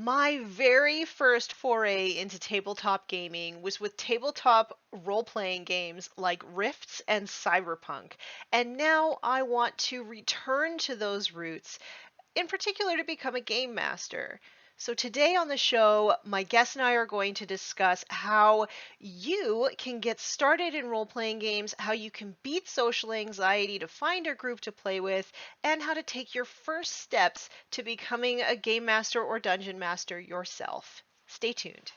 My very first foray into tabletop gaming was with tabletop role playing games like Rifts and Cyberpunk. And now I want to return to those roots, in particular to become a game master. So, today on the show, my guest and I are going to discuss how you can get started in role playing games, how you can beat social anxiety to find a group to play with, and how to take your first steps to becoming a game master or dungeon master yourself. Stay tuned.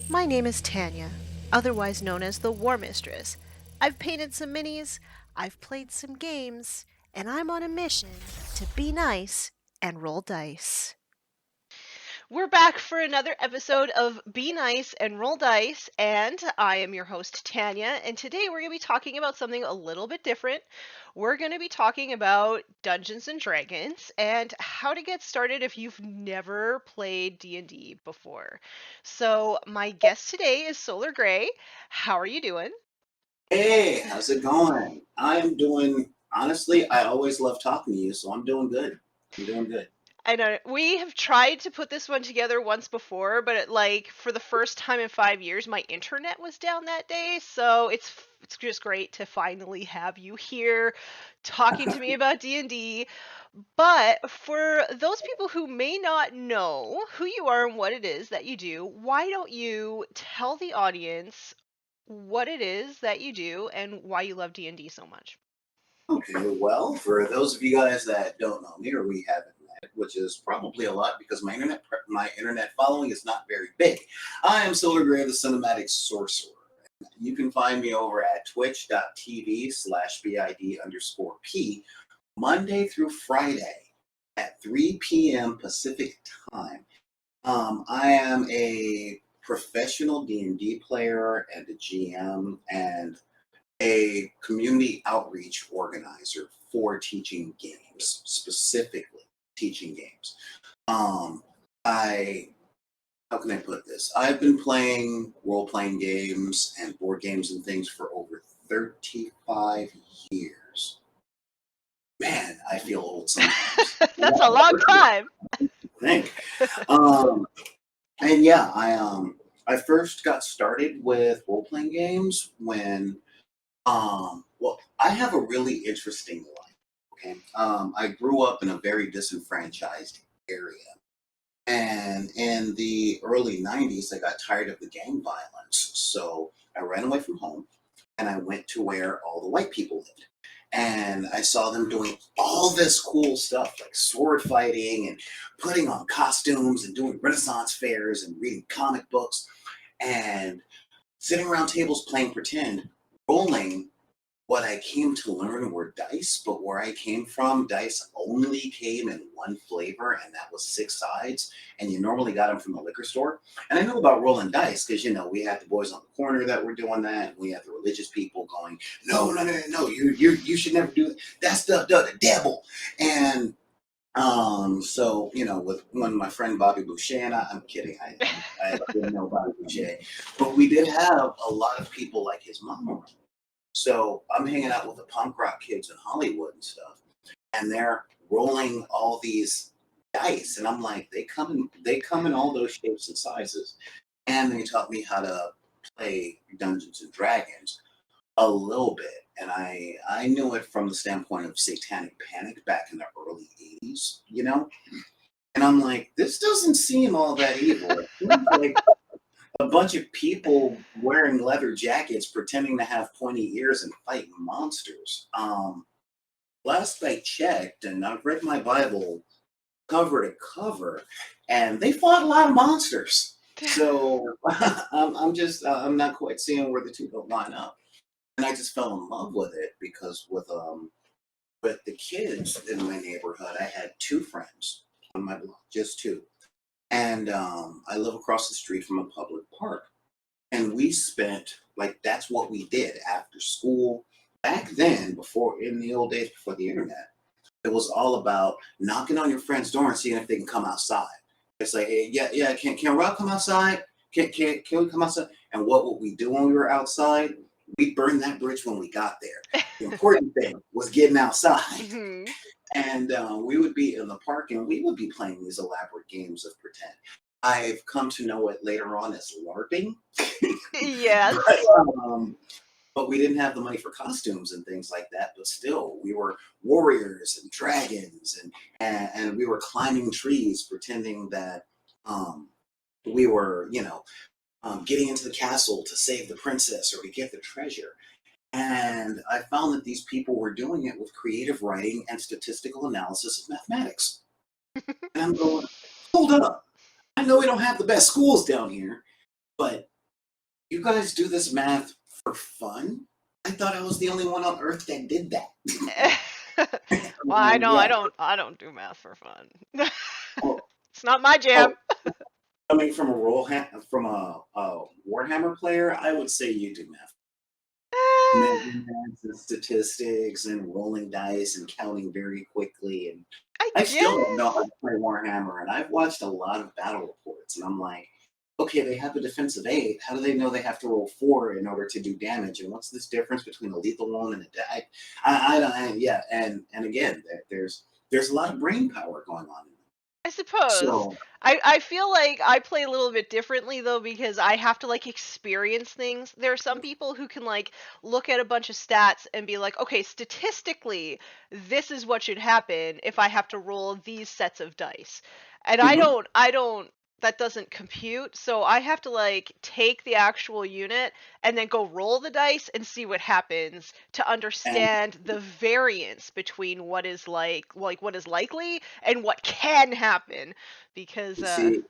My name is Tanya, otherwise known as the War Mistress. I've painted some minis, I've played some games, and I'm on a mission to be nice and roll dice. We're back for another episode of Be Nice and Roll Dice, and I am your host, Tanya, and today we're going to be talking about something a little bit different. We're going to be talking about Dungeons and Dragons and how to get started if you've never played D&D before. So, my guest today is Solar Grey. How are you doing? Hey, how's it going? I'm doing, honestly, I always love talking to you, so I'm doing good. I'm doing good. I know we have tried to put this one together once before, but for the first time in 5 years, my internet was down that day. So it's just great to finally have you here, talking to me about D&D. But for those people who may not know who you are and what it is that you do, why don't you tell the audience what it is that you do and why you love D&D so much? Okay, well, for those of you guys that don't know me or we haven't met, which is probably a lot because my internet following is not very big. I am Solar Grey, the Cinematic Sorcerer. You can find me over at twitch.tv/BID_P Monday through Friday at 3 p.m. Pacific time. I am a professional D&D player and a GM and a community outreach organizer for teaching games, specifically teaching games. Um, I how can I put this? I've been playing role-playing games and board games and things for over 35 years. Man, I feel old sometimes. That's a long time. I think. Um, And yeah, I first got started with role playing games when well, I have a really interesting life. Okay. I grew up in a very disenfranchised area. And in the early 90s, I got tired of the gang violence. So I ran away from home and I went to where all the white people lived. And I saw them doing all this cool stuff like sword fighting and putting on costumes and doing Renaissance fairs and reading comic books and sitting around tables playing pretend, rolling what I came to learn were dice, but where I came from, dice only came in one flavor, and that was six sides. And you normally got them from the liquor store. And I know about rolling dice because we had the boys on the corner that were doing that, and we had the religious people going, "No, no, no, no, no! You should never do that. That's the devil." And so with when my friend Bobby Boucher and I'm kidding, I didn't know Bobby Boucher, but we did have a lot of people like his mom around. So I'm hanging out with the punk rock kids in Hollywood and stuff, and they're rolling all these dice, and I'm like, they come in all those shapes and sizes, and they taught me how to play Dungeons and Dragons a little bit, and I knew it from the standpoint of Satanic Panic back in the early '80s, and I'm like, this doesn't seem all that evil. It seems like a bunch of people wearing leather jackets pretending to have pointy ears and fighting monsters. Last I checked, and I've read my Bible cover to cover, and they fought a lot of monsters. So I'm not quite seeing where the two don't line up. And I just fell in love with it because with the kids in my neighborhood, I had two friends on my block, just two. And I live across the street from a public park. And we spent, like, that's what we did after school. Back then, before, in the old days before the internet, it was all about knocking on your friend's door and seeing if they can come outside. It's like, hey, yeah, can Rob come outside? Can we come outside? And what would we do when we were outside? we burned that bridge when we got there. The important thing was getting outside. Mhm. And we would be in the park and we would be playing these elaborate games of pretend. I've come to know it later on as LARPing. but, Yes. um, but we didn't have the money for costumes and things like that. But still, we were warriors and dragons, and we were climbing trees, pretending that um, we were, getting into the castle to save the princess or to get the treasure. And I found that these people were doing it with creative writing and statistical analysis of mathematics. And I'm going, hold up. I know we don't have the best schools down here, but you guys do this math for fun? I thought I was the only one on earth that did that. Well, I know Yeah. I don't do math for fun. Oh, It's not my jam. oh, coming from a Warhammer player, I would say you do math. Measurements and statistics and rolling dice and counting very quickly. And I I still don't know how guess. to play Warhammer. And I've watched a lot of battle reports, and I'm like, okay, they have a defensive 8. How do they know they have to roll 4 in order to do damage? And what's this difference between a lethal one and a die? I don't. Yeah, and again, there's a lot of brain power going on. I suppose. So I feel like I play a little bit differently though because I have to like experience things. There are some people who can like look at a bunch of stats and be like, okay, statistically, this is what should happen if I have to roll these sets of dice. And mhm. I don't that doesn't compute. So I have to like take the actual unit and then go roll the dice and see what happens to And understand the variance between what is like what is likely and what can happen because you see,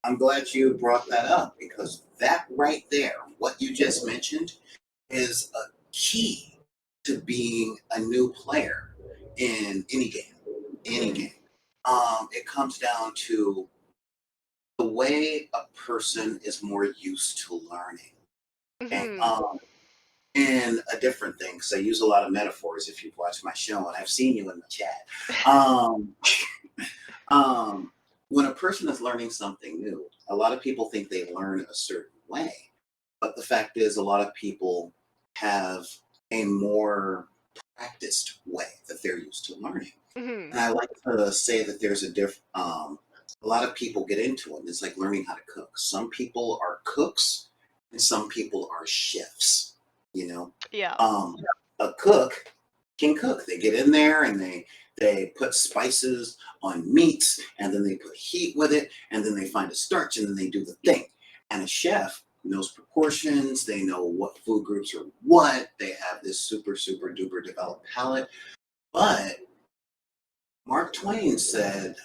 I'm glad you brought that up because that right there, what you just mentioned, is a key to being a new player in any game. Any mhm, game. It comes down to the way a person is more used to learning. Okay. mhm. And a different thing, because I use a lot of metaphors if you've watched my show, and I've seen you in the chat. Um, um, when a person is learning something new, a lot of people think they learn a certain way. But the fact is, a lot of people have a more practiced way that they're used to learning. Mhm. And I like to say that there's a lot of people get into it. It's like learning how to cook. Some people are cooks and some people are chefs, you know. Yeah. Um, a cook can cook. They get in there and they put spices on meats and then they put heat with it and then they find a starch and then they do the thing. And a chef knows proportions, they know what food groups are what, they have this super, super duper developed palate. But Mark Twain said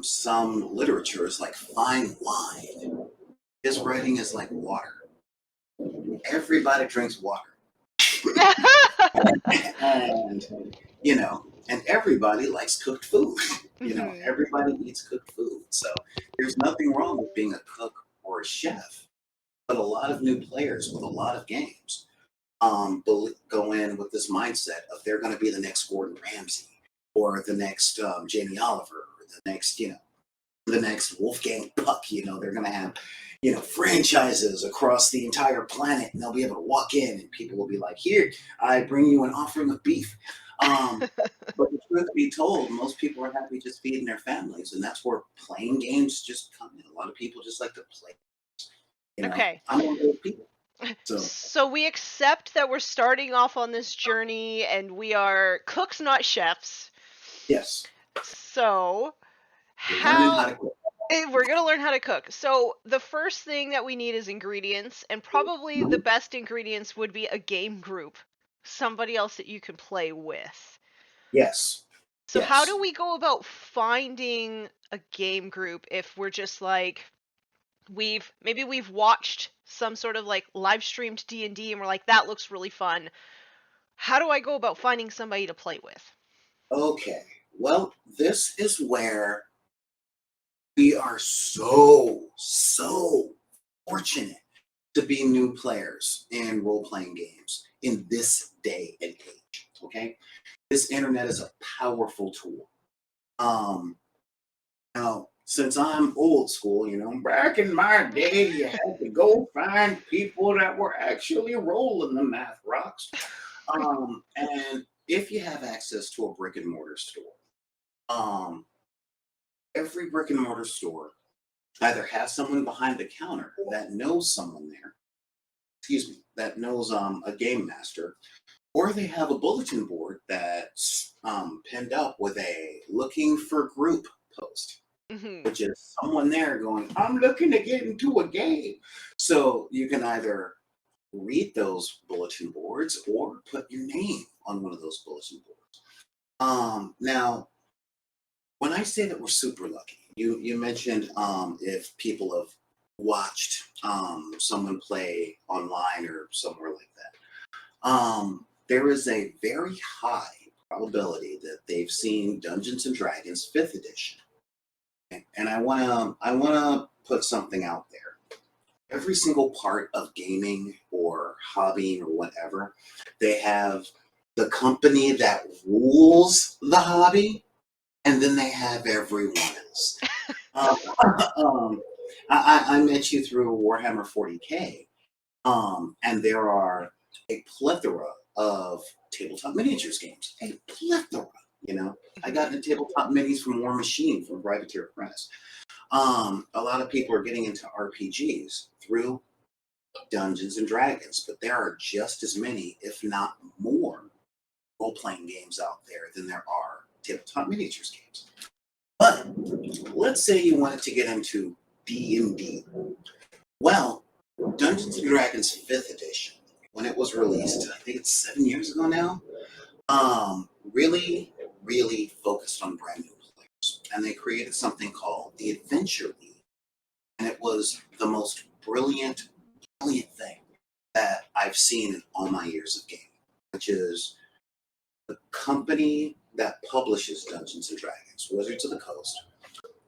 some literature is like fine wine. His writing is like water. Everybody drinks water. And everybody likes cooked food. mhm. Everybody eats cooked food. So there's nothing wrong with being a cook or a chef. But a lot of new players with a lot of games go in with this mindset of they're going to be the next Gordon Ramsay or the next Jamie Oliver or the next Wolfgang Puck. They're going to have, franchises across the entire planet, and they'll be able to walk in, and people will be like, "Here, I bring you an offering of beef." Um, but the truth be told, most people are happy just feeding their families, and that's where playing games just come in. A lot of people just like to play. Okay. I'm one of those people. So So we accept that we're starting off on this journey and we are cooks not chefs. yes, So we're learning how how to cook. we're going to learn how to cook. So the first thing that we need is ingredients, and probably the Mhm. best ingredients would be a game group, somebody else that you can play with. Yes, So how do yes. we go about finding a game group if we're just like we've watched some sort of like live streamed D&D and D and we're like that looks really fun. How do I go about finding somebody to play with? Okay. Well, this is where we are so fortunate to be new players in role playing games in this day and age. Okay. This internet is a powerful tool. Um, Now, since I'm old school, back in my day, you had to go find people that were actually rolling the math rocks. And if you have access to a brick and mortar store, um, every brick and mortar store either has someone behind the counter that knows someone there, excuse me, that knows a game master, or they have a bulletin board that's pinned up with a looking for group post, Hmm. which is someone there going, I'm looking to get into a game. So you can either read those bulletin boards or put your name on one of those bulletin boards. Now, when I say that we're super lucky, you mentioned if people have watched someone play online or somewhere like that. There is a very high probability that they've seen Dungeons and Dragons Fifth Edition, and I wanna put something out there. Every single part of gaming or hobbying or whatever, they have the company that rules the hobby, and then they have everyone else. Uh, um, I met you through Warhammer 40K, and there are a plethora of tabletop miniatures games. A plethora, you know. I got into tabletop minis from War Machine from Privateer Press. A lot of people are getting into RPGs through Dungeons and Dragons, but there are just as many, if not more, role-playing games out there than there are tabletop miniatures games. But let's say you wanted to get into D&D. Well, Dungeons and Dragons 5th edition, when it was released, I think it's 7 years ago now, really, really focused on brand new players. And they created something called the Adventure League. And it was the most brilliant, brilliant thing that I've seen in all my years of gaming, which is the company that publishes Dungeons and Dragons, Wizards of the Coast,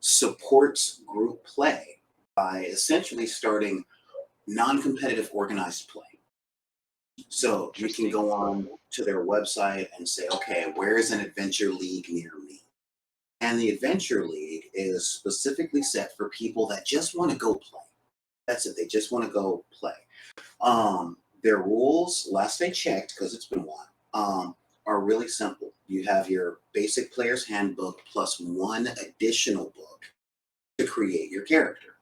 supports group play by essentially starting non-competitive organized play. So you can Interesting. go on to their website and say, okay, where is an adventure league near me? And the adventure league is specifically set for people that just want to go play. That's it. They just want to go play. Their rules, last I checked, because it's been a while, are really simple. You have your basic player's handbook plus one additional book to create your character.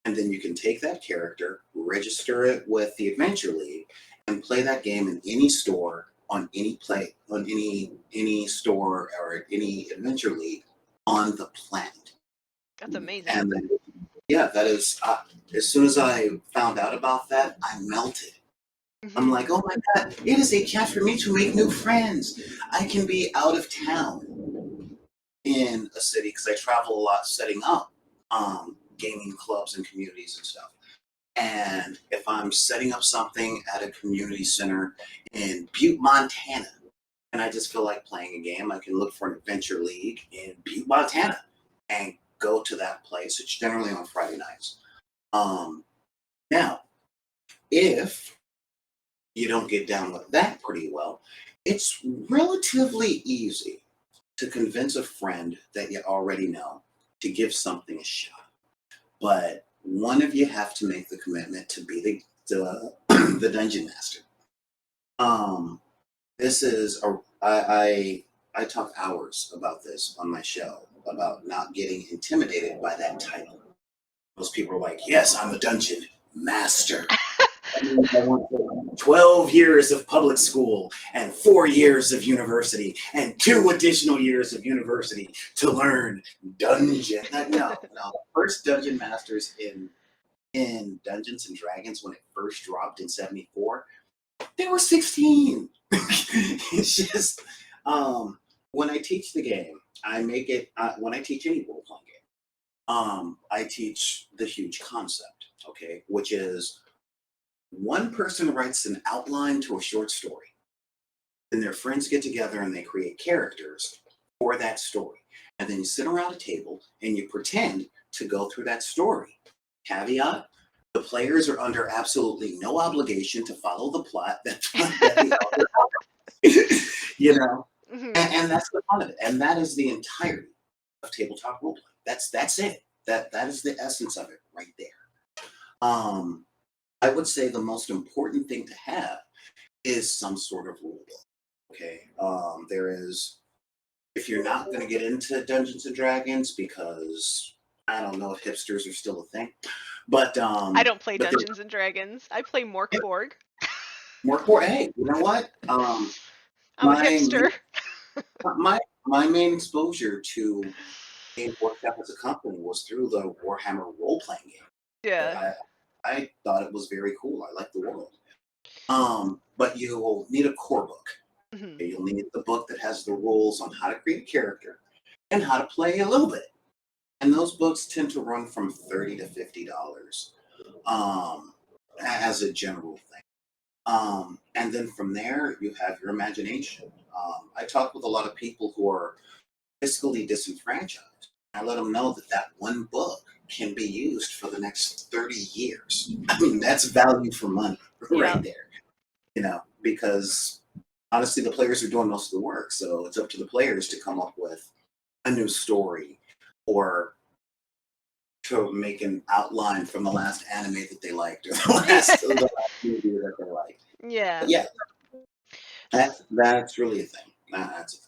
And then you can take that character, register it with the Adventure League, and play that game in any store on any store or any Adventure League on the planet. That's amazing. And then, yeah, that is. As soon as I found out about that, I melted. I'm Hmm. like, oh my god, it is a chance for me to make new friends. I can be out of town in a city because I travel a lot setting up gaming clubs and communities and stuff. And if I'm setting up something at a community center in Butte, Montana, and I just feel like playing a game, I can look for an adventure league in Butte, Montana, and go to that place. It's generally on Friday nights. Um, Now, if you don't get down with that pretty well, it's relatively easy to convince a friend that you already know to give something a shot. But one of you have to make the commitment to be the dungeon master. Um, this is a I talk hours about this on my show about not getting intimidated by that title. Most people are like, "Yes, I'm a dungeon master." I mean, I went through 12 years of public school and 4 years of university and 2 additional years of university to learn dungeon. No. First dungeon masters in Dungeons and Dragons when it first dropped in '74, they were 16. It's just when I teach the game, I make it when I teach any role playing game, I teach the huge concept, okay, which is one person writes an outline to a short story. Then their friends get together and they create characters for that story. And then you sit around a table and you pretend to go through that story. Caveat: the players are under absolutely no obligation to follow the plot that the author, you know, Hmm. and that's the fun of it. And that is the entirety of tabletop role playing. That's it. That is the essence of it right there. Um, I would say the most important thing to have is some sort of rule book. Okay. There is, if you're not going to get into Dungeons and Dragons because I don't know if hipsters are still a thing, but I don't play but there's Dungeons and Dragons. I play Morkborg. more for, hey, you know what? I'm a My hipster. my my main exposure to game workshop as a company was through the Warhammer role playing game. Yeah. I thought it was very cool. I like the world. But you'll need a core book. Mhm. You'll need the book that has the rules on how to create a character and how to play a little bit. And those books tend to run from $30 to $50 as a general thing. And then from there, you have your imagination. I talk with a lot of people who are fiscally disenfranchised. I let them know that that one book can be used for the next 30 years. I mean, that's value for money Yeah. right there, because honestly, the players are doing most of the work. So it's up to the players to come up with a new story or to make an outline from the last anime that they liked or the last movie that they liked. Yeah. But yeah, that's really a thing. That's a thing.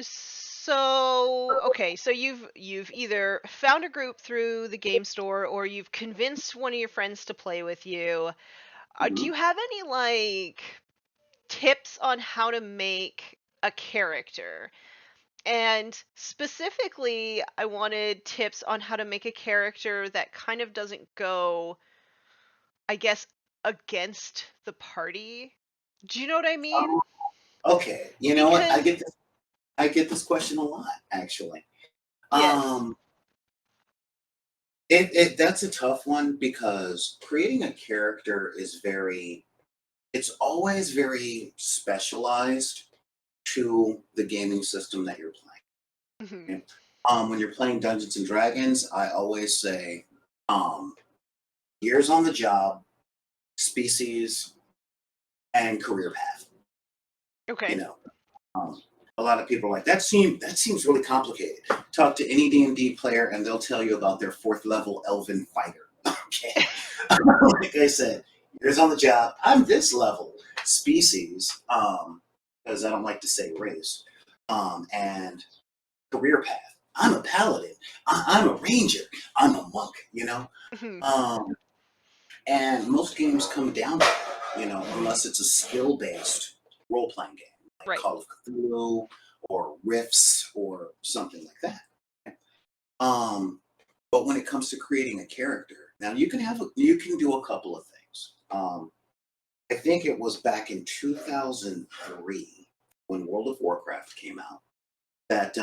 So, okay, so you've either found a group through the game store or you've convinced one of your friends to play with you. Do Mhm. you have any like tips on how to make a character? And specifically, I wanted tips on how to make a character that kind of doesn't go, I guess, against the party. Do you know what I mean? Um, okay, you know what? Because, I get this question a lot, actually. yes. Um, that's a tough one because creating a character is it's always very specialized to the gaming system that you're Mhm. playing. Okay? When you're playing Dungeons and Dragons, I always say, um, years on the job, species, and career path. You Okay. know, um, a lot of people are like that seems really complicated. Talk to any D&D player, and they'll tell you about their fourth level elven fighter. Okay, like I said, years on the job. I'm this level species, because I don't like to say race, and career path. I'm a paladin. I'm a ranger. I'm a monk. Mhm. Um, and most games come down to that, unless it's a skill based role playing game like Right. Call of Cthulhu or Rifts or something like that. Um, but when it comes to creating a character, now you can do a couple of things. I think it was back in 2003 when World of Warcraft came out that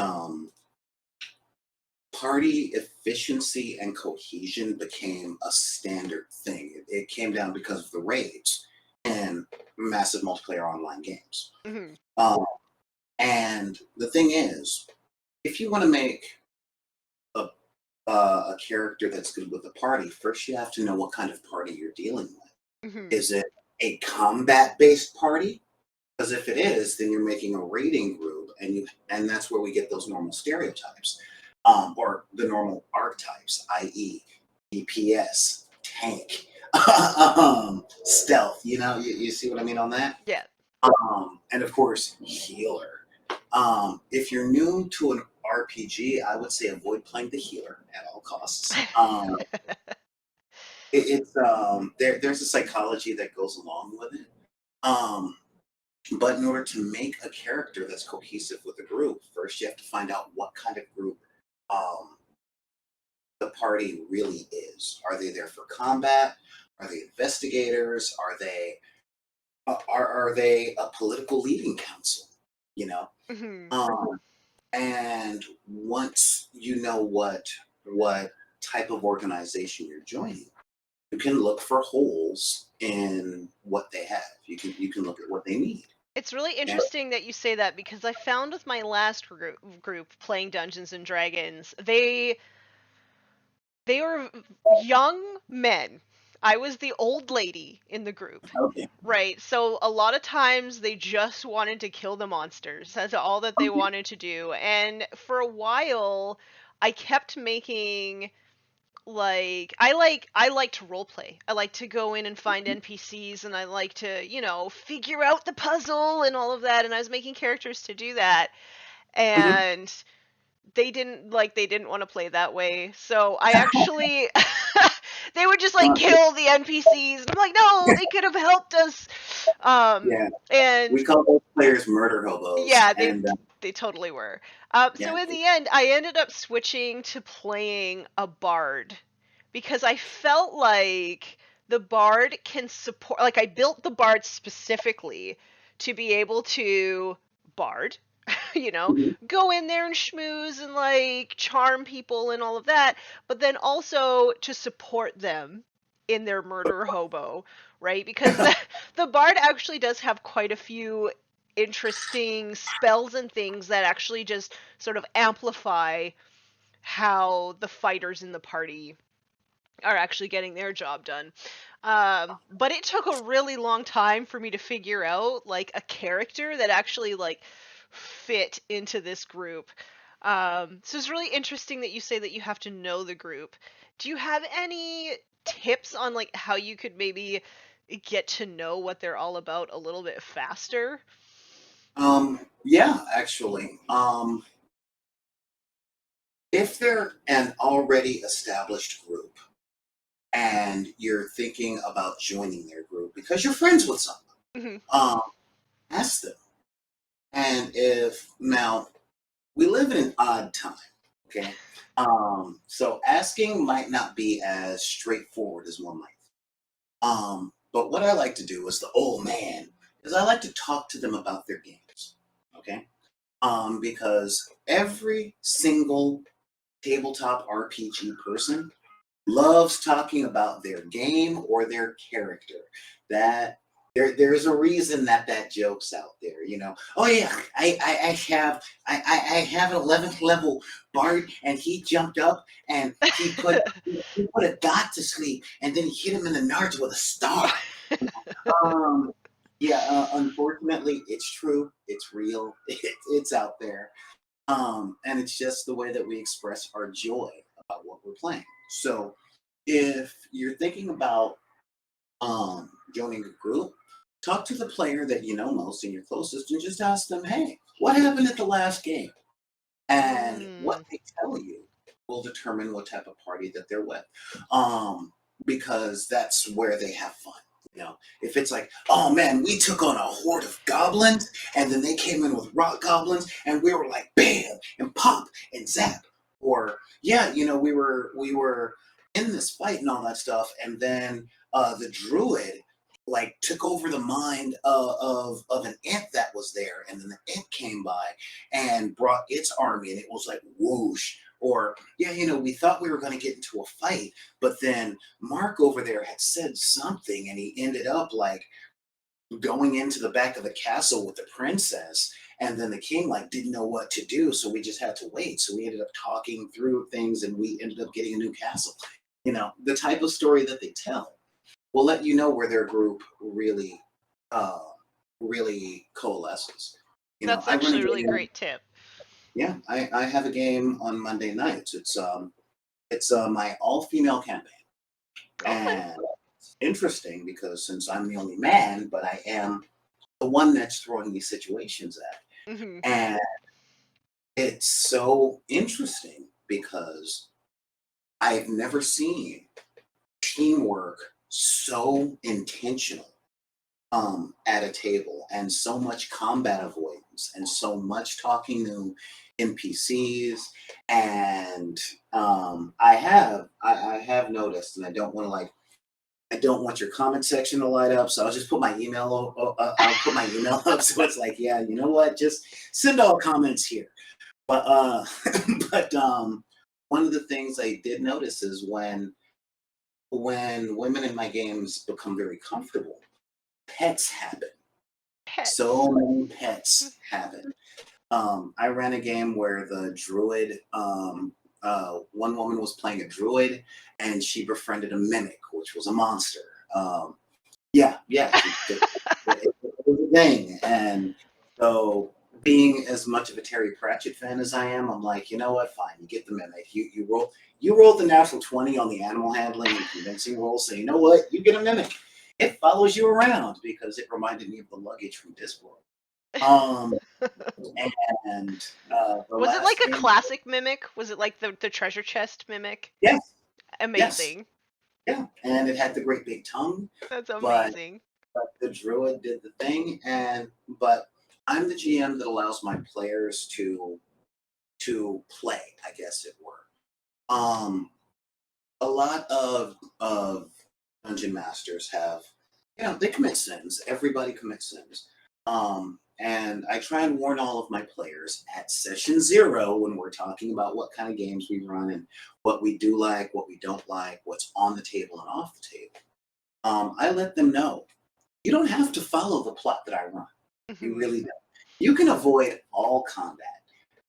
party efficiency and cohesion became a standard thing. It came down because of the raids and massive multiplayer online games. Mhm. Um, and the thing is, if you want to make a, a character that's good with the party, first you have to know what kind of party you're dealing with. Mhm. Is it a combat based party? Because if it is, then you're making a raiding group, and that's where we get those normal stereotypes, or the normal archetypes, i.e., DPS, tank, stealth. You see what I mean on that? Yeah. And of course, healer. If you're new to an RPG, I would say avoid playing the healer at all costs. It's there's a psychology that goes along with it. Um, But in order to make a character that's cohesive with the group, first you have to find out what kind of group um, the party really is. Are they there for combat? Are they investigators? Are they a political leading council? You know, Mhm. um, and once you know what type of organization you're joining, you can look for holes in what they have. You can look at what they need. It's really And interesting that you say that because I found with my last group playing Dungeons and Dragons, they were young men. I was the old lady in the group. Okay. Right. So a lot of times they just wanted to kill the monsters. That's all that they Okay. wanted to do. And for a while I kept making I like to role play. I like to go in and find NPCs, and I like to, figure out the puzzle and all of that, and I was making characters to do that. Mhm. And they didn't want to play that way. So I actually they would just like Uh, kill the NPCs. And I'm like, no, they could have helped us. yeah, And we call those players murder hobos, yeah, they and they totally were. So yeah. in the end, I ended up switching to playing a bard because I felt like the bard can support. Like I built the bard specifically to be able to bard, you know, Mhm. go in there and schmooze and like charm people and all of that, but then also to support them in their murder hobo, right? Because the bard actually does have quite a few interesting spells and things that actually just sort of amplify how the fighters in the party are actually getting their job done. But it took a really long time for me to figure out like a character that actually like fit into this group. So it's really interesting that you say that you have to know the group. Do you have any tips on like how you could maybe get to know what they're all about a little bit faster? Yeah, actually, if they're an already established group and you're thinking about joining their group because you're friends with someone, Hmm. um, ask them. And if now we live in an odd time, okay? So asking might not be as straightforward as one might. But what I like to do as the old man is I like to talk to them about their games, okay? Because every single tabletop RPG person loves talking about their game or their character. That there's a reason that that joke's out there. Oh yeah, I have an 11th level bard, and he jumped up and he put a dot to sleep, and then he hit him in the nards with a star. Um, yeah, unfortunately, it's true. It's real. It's out there. And it's just the way that we express our joy about what we're playing. So if you're thinking about joining a group, talk to the player that you know most and you're closest and just ask them, hey, what happened at the last game? And what Mm. they tell you will determine what type of party that they're with. Um, because that's where they have fun. If it's like, oh man, we took on a horde of goblins, and then they came in with rock goblins, and we were like, bam, and pop, and zap. Or yeah, we were in this fight and all that stuff, and then the druid like took over the mind of an ant that was there, and then the ant came by and brought its army, and it was like whoosh. Or yeah, we thought we were going to get into a fight, but then Mark over there had said something, and he ended up like going into the back of the castle with the princess, and then the king like didn't know what to do, so we just had to wait. So we ended up talking through things, and we ended up getting a new castle. The type of story that they tell will let you know where their group uh, really coalesces. That's I run a actually a really game. great tip. Yeah, I have a game on Monday nights. It's my all female campaign, Okay. and it's interesting because since I'm the only man, but I am the one that's throwing these situations at, Hmm. and it's so interesting because I've never seen teamwork so intentional at a table, and so much combat avoidance, and so much talking to NPCs. And I have noticed, and I don't want your comment section to light up, so I'll just put my email. I'll put my email up, so it's like, yeah, you know what? Just send all comments here. But but one of the things I did notice is when women in my games become very comfortable, pets happen. So Pets. many pets happen. I ran a game where the druid, one woman was playing a druid, and she befriended a mimic, which was a monster. Yeah, it was a thing. And so, being as much of a Terry Pratchett fan as I am, I'm like, you know what? Fine, you get the mimic. You rolled the natural 20 on the animal handling and convincing roll, so you know what? You get a mimic. It follows you around because it reminded me of the luggage from Discworld. Um, and the Was it like last a game, classic mimic? Was it like the treasure chest mimic? yes, yes, Amazing. yeah, and it had the great big tongue, That's but amazing. the druid did the thing, but I'm the GM that allows my players to play, I guess it were. A lot of dungeon masters have, they commit sins. Everybody commits sins. And I try and warn all of my players at session 0 when we're talking about what kind of games we run and what we do like, what we don't like, what's on the table and off the table. I let them know you don't have to follow the plot that I run. You Mhm. really don't. You can avoid all combat,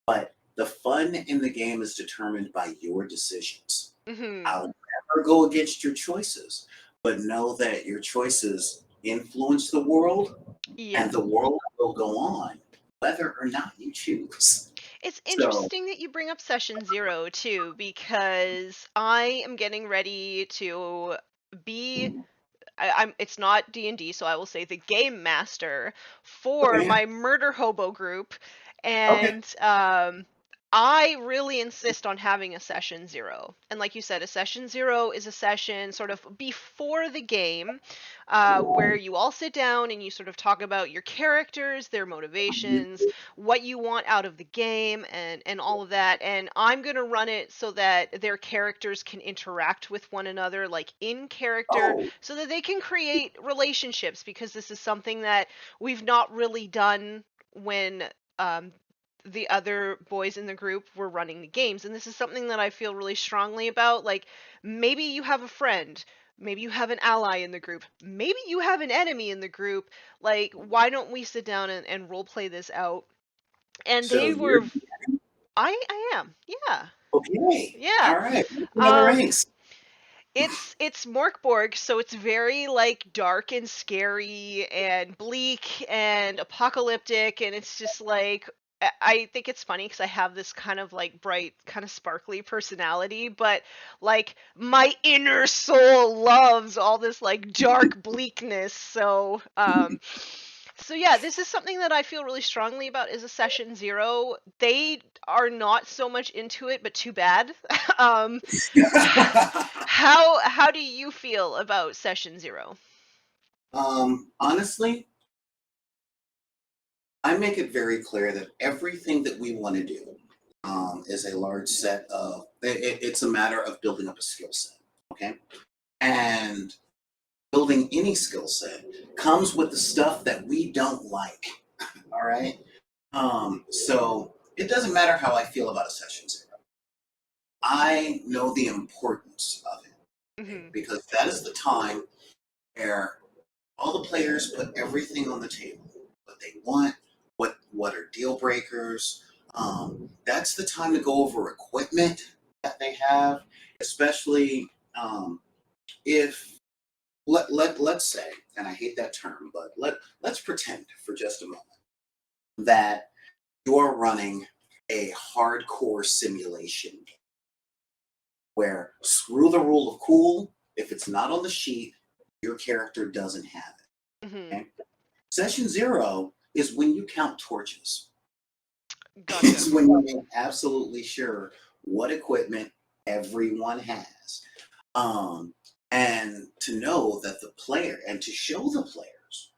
but the fun in the game is determined by your decisions. Mhm. I'll never go against your choices, but know that your choices influence the world, Yeah. and the world will go on whether or not you choose. It's So, interesting that you bring up session 0 too, because I am getting ready to be I'm it's not D&D, so I will say the game master for okay, my murder hobo group, okay. and I really insist on having a session 0. And like you said, a session 0 is a session sort of before the game, where you all sit down and you sort of talk about your characters, their motivations, what you want out of the game, and all of that. And I'm gonna run it so that their characters can interact with one another, like in character, Oh, so that they can create relationships, because this is something that we've not really done when um, the other boys in the group were running the games. And this is something that I feel really strongly about. Like, maybe you have a friend, maybe you have an ally in the group, maybe you have an enemy in the group. Like, why don't we sit down and role play this out? And so they you're were, I am, yeah, okay. yeah. All right. What's in the Um, ranks? it's Morkborg, so it's very like dark and scary and bleak and apocalyptic, and it's just like I think it's funny because I have this kind of like bright, kind of sparkly personality, but like my inner soul loves all this like dark bleakness. So yeah, this is something that I feel really strongly about is a session 0. They are not so much into it, but too bad. um how do you feel about session 0? Honestly, I make it very clear that everything that we want to do is a large set of. It's a matter of building up a skill set. Okay, and building any skill set comes with the stuff that we don't like. All right. So it doesn't matter how I feel about a session 0. I know the importance of it, okay? Mhm. Because that is the time where all the players put everything on the table. What they want, what are deal breakers. That's the time to go over equipment that they have, especially if let's say, and I hate that term, but let's pretend for just a moment that you're running a hardcore simulation game where screw the rule of cool. If it's not on the sheet, your character doesn't have it. Mhm. Okay? Session 0 is when you count torches. Gotcha. It's when you make absolutely sure what equipment everyone has. Um, and to know that the player and to show the players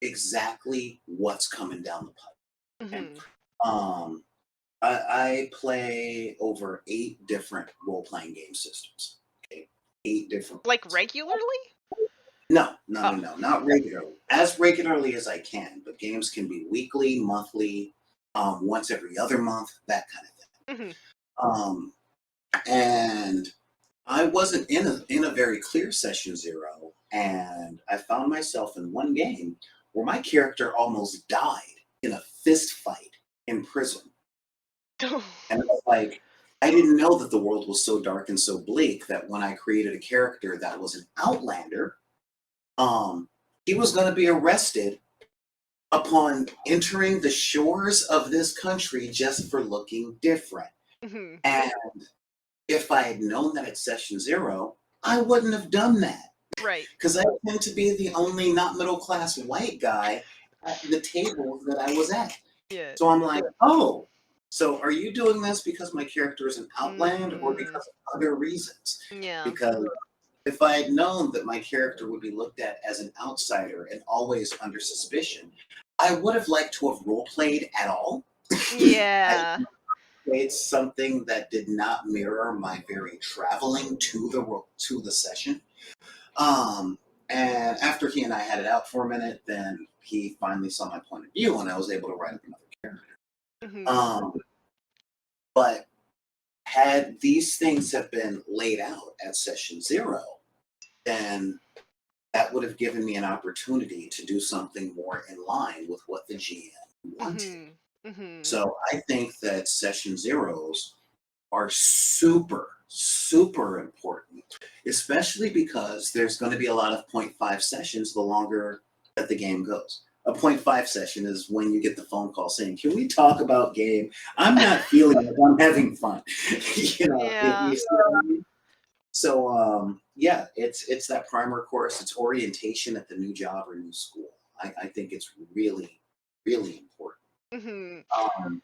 exactly what's coming down the pipe. Okay? Mhm. Um, I play over 8 different role playing game systems. Okay, 8 different Like ones. regularly? No, no, no, Oh. no, not regularly. As regularly as I can, but games can be weekly, monthly, once every other month, that kind of thing. Mhm. Um, and I wasn't in a very clear session 0, and I found myself in one game where my character almost died in a fist fight in prison. And it was like, I didn't know that the world was so dark and so bleak that when I created a character that was an outlander, he was going to be arrested upon entering the shores of this country just for looking different. Hmm. And if I had known that at session 0, I wouldn't have done that. Right. Because I tend to be the only not middle class white guy at the table that I was at. Yeah. So I'm like, oh, so are you doing this because my character is an outland or Mm, because of other reasons? yeah. Because if I had known that my character would be looked at as an outsider and always under suspicion, I would have liked to have role played at all. I Yeah. played something that did not mirror my very traveling to the session. Um, and after he and I had it out for a minute, then he finally saw my point of view, and I was able to write up another character. Hmm. Um, but had these things have been laid out at session 0, then that would have given me an opportunity to do something more in line with what the GM wanted. Hmm. Hmm. So I think that session zeros are super, super important, especially because there's going to be a lot of 0.5 sessions the longer that the game goes. A 0.5 session is when you get the phone call saying, "Can we talk about game? I'm not feeling like I'm having fun." If Yeah. you see what I mean? So yeah, it's that primer course. It's orientation at the new job or new school. I think it's really, really important. Hmm. Um,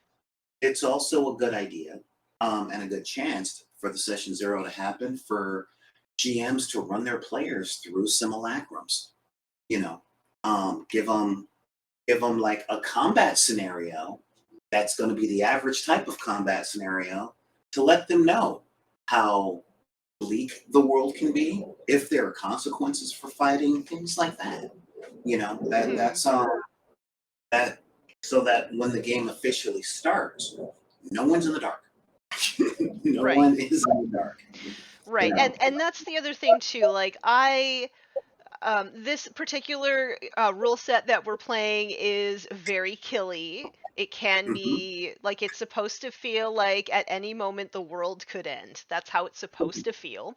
it's also a good idea and a good chance for the session 0 to happen for GMs to run their players through simulacrums. You know, give them like a combat scenario that's going to be the average type of combat scenario to let them know how bleak the world can be, if there are consequences for fighting, things like that. Hmm. That so that when the game officially starts, no one's in the dark. No Right. one is in the dark. You Right. know. And that's the other thing too. Like this particular rule set that we're playing is very killy. It can Mhm. be like it's supposed to feel like at any moment the world could end. That's how it's supposed to feel.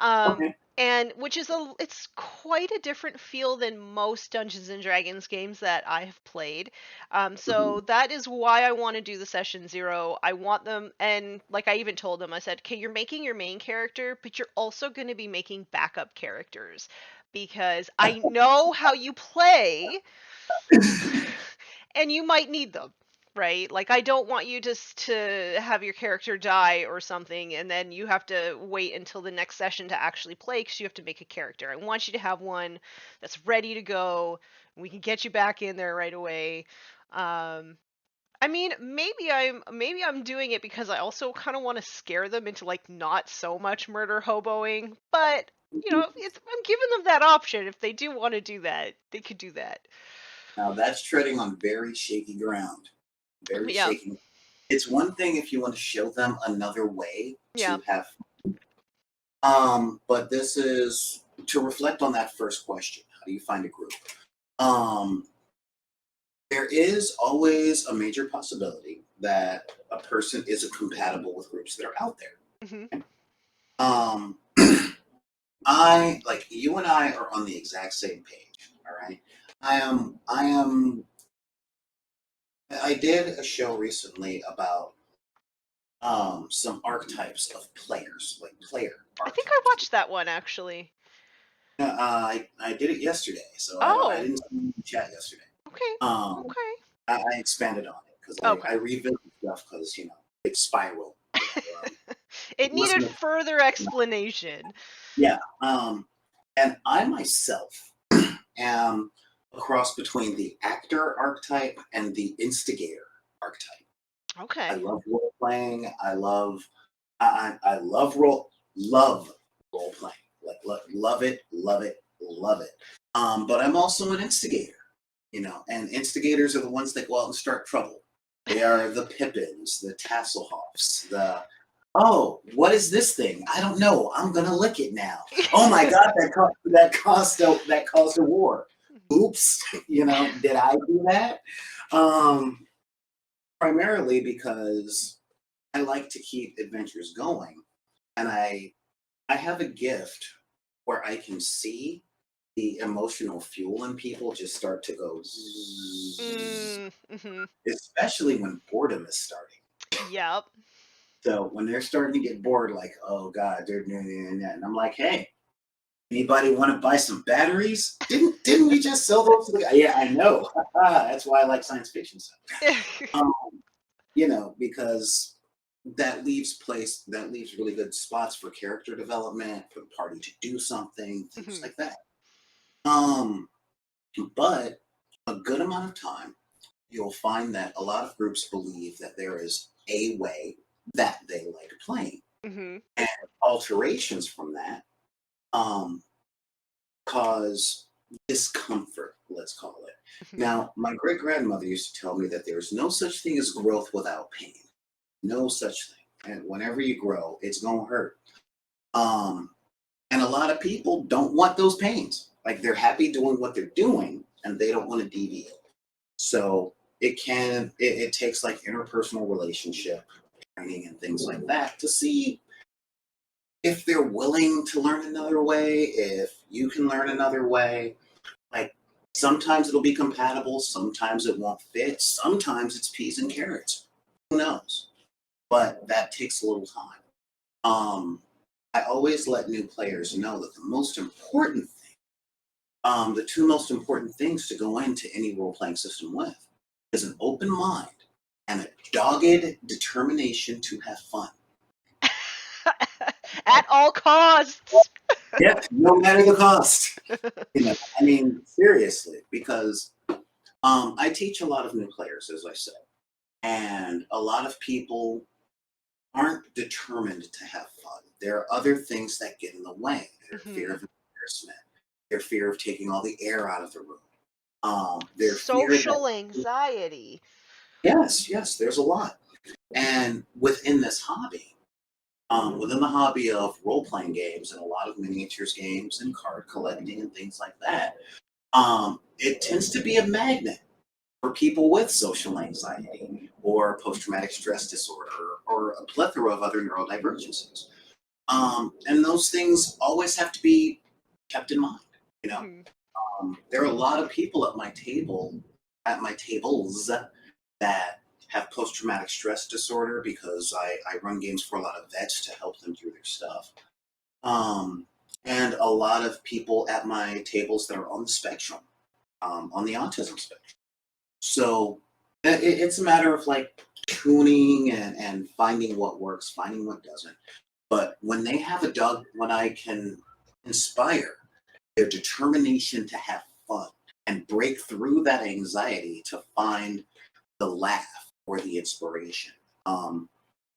Okay. And which is it's quite a different feel than most Dungeons and Dragons games that I have played. Mhm. So that is why I want to do the session 0. I want them, and like I even told them, I said, okay, you're making your main character, but you're also going to be making backup characters because I know how you play and you might need them, right? Like I don't want you just to have your character die or something and then you have to wait until the next session to actually play because you have to make a character. I want you to have one that's ready to go. We can get you back in there right away. um I mean, maybe I'm doing it because I also kind of want to scare them into like not so much murder hoboing, but I'm giving them that option. If they do want to do that, they could do that. Now that's treading on very shaky ground. Very Yeah, shaky. It's one thing if you want to show them another way yeah. to have, but this is to reflect on that first question. How do you find a group? Um, there is always a major possibility that a person isn't compatible with groups that are out there. Hmm. Um, I like you and I are on the exact same page. All right. I did a show recently about some archetypes of players, like player I think I archetypes. watched that one actually. I did it yesterday, so I Oh, didn't see the chat yesterday. okay, Um, okay, I expanded on it because I okay. revisit stuff because big spiral. It needed Listen to further explanation. yeah. And I myself am a cross between the actor archetype and the instigator archetype. I Okay. love role playing. I love role playing. Like love it, love it, love it. But I'm also an instigator, and instigators are the ones that go out and start trouble. They are the Pippins, the Tasselhoffs, the what is this thing? I don't know. I'm gonna lick it now. Oh my god, that caused a war. Oops, did I do that? Um, Primarily because I like to keep adventures going, and I have a gift where I can see the emotional fuel in people just start to go zzz, Mm-hmm. especially when boredom is starting. Yep. So when they're starting to get bored, like, oh God, they're doing that. And I'm like, hey, anybody want to buy some batteries? Didn't we just sell those to the guy? Yeah, I know. That's why I like science fiction stuff. Um, because that leaves really good spots for character development, for the party to do something, things Mhm. like that. Um, but a good amount of time, you'll find that a lot of groups believe that there is a way that they like playing, Mhm. and alterations from that um, cause discomfort, let's call it. Mhm. Now, my great grandmother used to tell me that there's no such thing as growth without pain. No such thing. And whenever you grow, it's going to hurt. Um, and a lot of people don't want those pains. Like they're happy doing what they're doing and they don't want to deviate. So it takes like interpersonal relationship training and things like that to see if they're willing to learn another way, if you can learn another way. Like sometimes it'll be compatible, sometimes it won't fit, sometimes it's peas and carrots. Who knows? But that takes a little time. Um, I always let new players know that the most important thing, the two most important things to go into any role playing system with is an open mind and a dogged determination to have fun. At all costs. Yeah, no matter the cost. I mean, seriously, because I teach a lot of new players, as I said, and a lot of people aren't determined to have fun. There are other things that get in the way. Their fear Mhm. of embarrassment, their fear of taking all the air out of the room, their fear that Social anxiety. yes, there's a lot. And within the hobby of role playing games and a lot of miniatures games and card collecting and things like that, it tends to be a magnet for people with social anxiety or post traumatic stress disorder or a plethora of other neurodivergencies. And those things always have to be kept in mind. You know, Mhm. there are a lot of people at my tables, that have post traumatic stress disorder because I run games for a lot of vets to help them through their stuff. Um, and a lot of people at my tables that are on the spectrum, on the autism spectrum. So it's a matter of like tuning and finding what works, finding what doesn't. But when they have a dog, when I can inspire their determination to have fun and break through that anxiety to find the laugh or the inspiration. Um,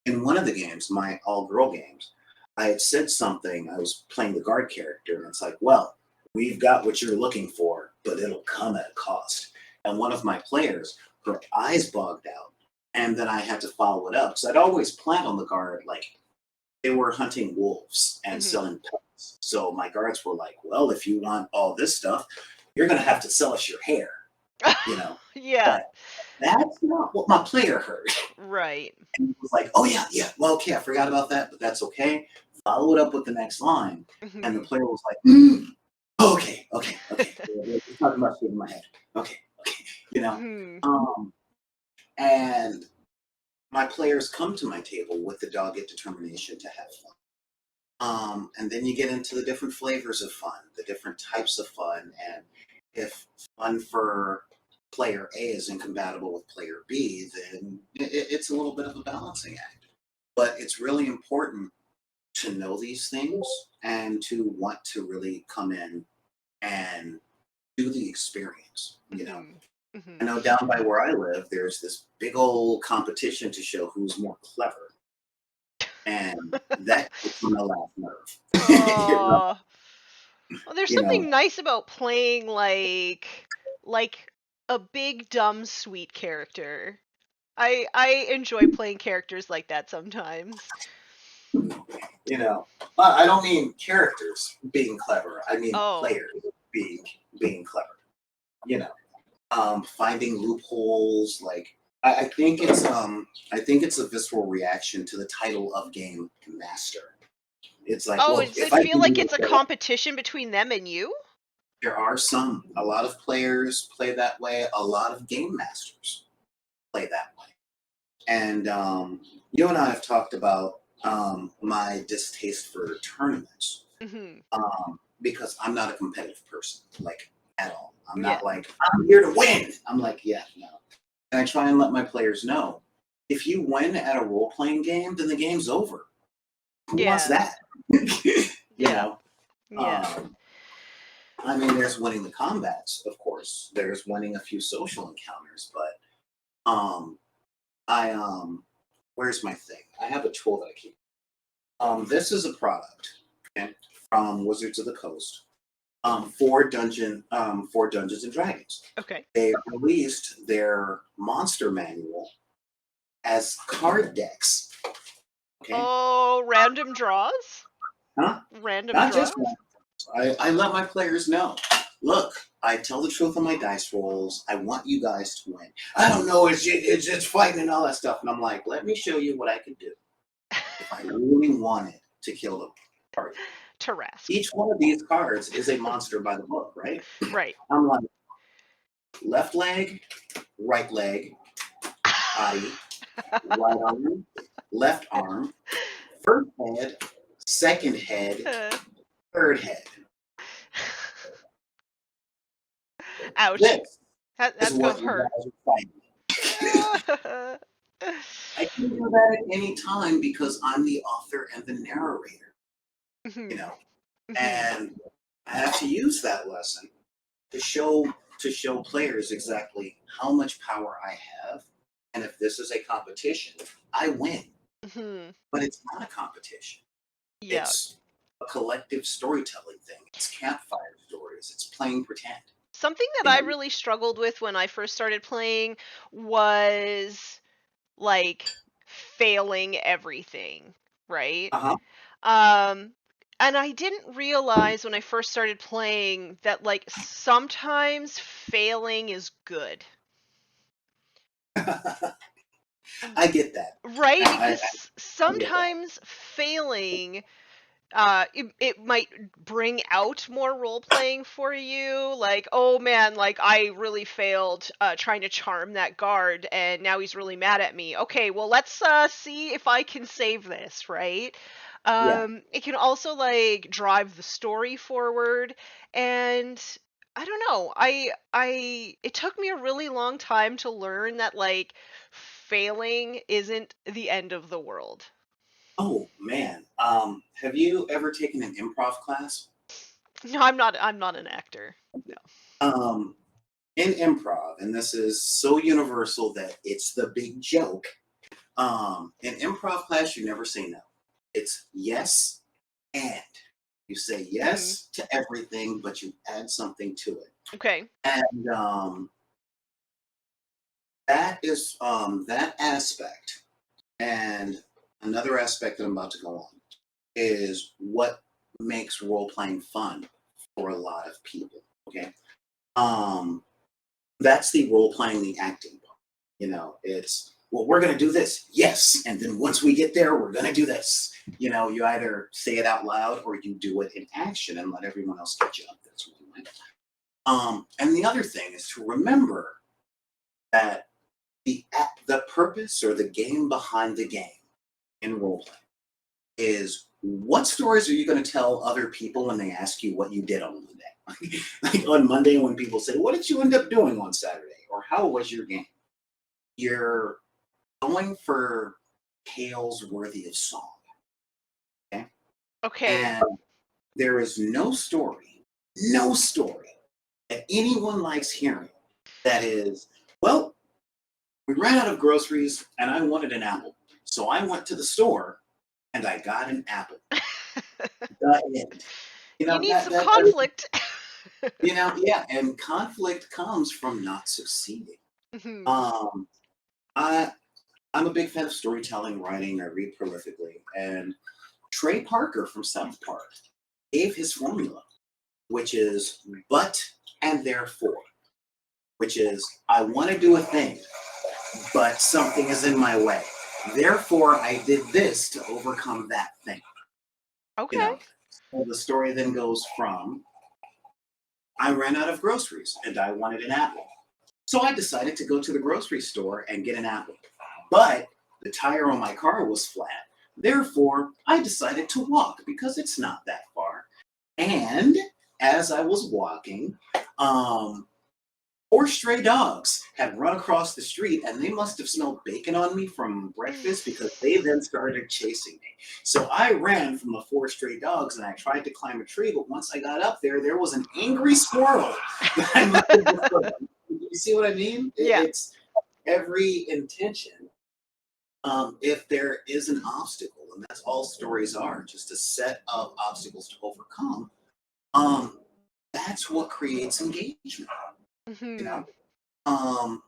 in one of the games, my all girl games, I had said something. I was playing the guard character, and it's like, well, we've got what you're looking for, but it'll come at a cost. And one of my players, her eyes bogged out, and then I had to follow it up. So I'd always planned on the guard like they were hunting wolves and Mhm. selling pets. So my guards were like, well, if you want all this stuff, you're going to have to sell us your hair, you know. Yeah. But that's not what my player heard. Right. And he was like, oh, yeah, yeah. Well, okay, I forgot about that, but that's okay. Follow it up with the next line. And the Mhm. player was like, okay. We're talking about shit in my head. Okay. You know? Mhm. Um, and my players come to my table with the dogged determination to have fun. And then you get into the different flavors of fun, the different types of fun, and if fun for player A is incompatible with player B, then it's a little bit of a balancing act. But it's really important to know these things and to want to really come in and do the experience. Mhm. I Mhm. know down by where I live, there's this big old competition to show who's more clever, and that gets on the last nerve. you know, Oh. Well, there's you know, something nice about playing like a big dumb sweet character. I enjoy playing characters like that sometimes. you know. I don't mean characters being clever. I mean Oh. players being being clever. You know, finding loopholes, like I think it's a visceral reaction to the title of game master. It's like, Oh, well, does if it I feel can like do it's a it, competition between them and you? there are a lot of players play that way. A lot of game masters play that way. And you and I have talked about my distaste for tournaments Hmm. because I'm not a competitive person, like at all. I'm Yeah. not like, I'm here to win. I'm like, yeah, no. And I try and let my players know if you win at a role playing game, then the game's over. Who wants Yeah. that? you Yeah. know, Yeah. um, I mean, there's winning the combats, of course. There's winning a few social encounters, but I where's my thing? I have a tool that I keep. This is a product, okay, from Wizards of the Coast, for Dungeons and Dragons. Okay. They released their monster manual as card decks. Okay, Oh, random draws? huh? Random Not just draws? I let my players know. Look, I tell the truth on my dice rolls. I want you guys to win. I don't know. It's fighting and all that stuff. And I'm like, let me show you what I could do if I really wanted to kill the party. Tarrasque. Each one of these cards is a monster by the book, right? Right. I'm like, left leg, body, right arm, left arm, first head, second head, third head. Ouch. This is That's gonna what you hurt. guys are fighting. I can do that at any time because I'm the author and the narrator, you Mhm. know, Mhm. and I have to use that lesson to show players exactly how much power I have, and if this is a competition, I win. Mhm. But it's not a competition. Yeah. It's a collective storytelling thing. It's campfire stories. It's playing pretend. Something that You I know. really struggled with when I first started playing was like failing everything, right? Uh Um and I didn't realize when I first started playing that like sometimes failing is good. huh. I get that. Right? I Because get that. sometimes failing it might bring out more role playing for you, like, oh man, like I really failed trying to charm that guard and now he's really mad at me. Okay, well, let's see if I can save this, right? Yeah. It can also like drive the story forward. And I don't know, I it took me a really long time to learn that like failing isn't the end of the world. Oh man. Have you ever taken an improv class? No, I'm not an actor. No. Um, in improv, and this is so universal that it's the big joke. In improv class, you never say no. It's yes and. You say Hmm. yes to everything, but you add something to it. Okay. And that is that aspect. And another aspect that I'm about to go on is what makes role playing fun for a lot of people. Okay. Um, that's the role playing, the acting part. It's, well, we're going to do this. Yes. And then once we get there, we're going to do this. You either say it out loud or you do it in action and let everyone else catch up. That's one way. And the other thing is to remember that the purpose or the game behind the game in role playing is what stories are you going to tell other people when they ask you what you did on Monday? Like on Monday when people say, what did you end up doing on Saturday? Or how was your game? You're going for tales worthy of song. Okay. Okay. And there is no story that anyone likes hearing that is, well, we ran out of groceries and I wanted an apple. So I went to the store and I got an apple. The end. You need some That conflict. yeah, and conflict comes from not succeeding. Mhm. Um, I I'm a big fan of storytelling, writing. I read prolifically, and Trey Parker from South Park gave his formula, which is but and therefore, which is I want to do a thing, but something is in my way. Therefore, I did this to overcome that thing. You Okay. know, so the story then goes from I ran out of groceries and I wanted an apple. So I decided to go to the grocery store and get an apple. But the tire on my car was flat. Therefore, I decided to walk because it's not that far. And as I was walking, um, 4 stray dogs had run across the street and they must have smelled bacon on me from breakfast because they then started chasing me. So I ran from the 4 stray dogs and I tried to climb a tree, but once I got up there, there was an angry squirrel that I must have destroyed. You see what I mean? Yeah. It's every intention. If there is an obstacle, and that's all stories are, just a set of obstacles to overcome, um, that's what creates engagement, you Hmm. know? Um,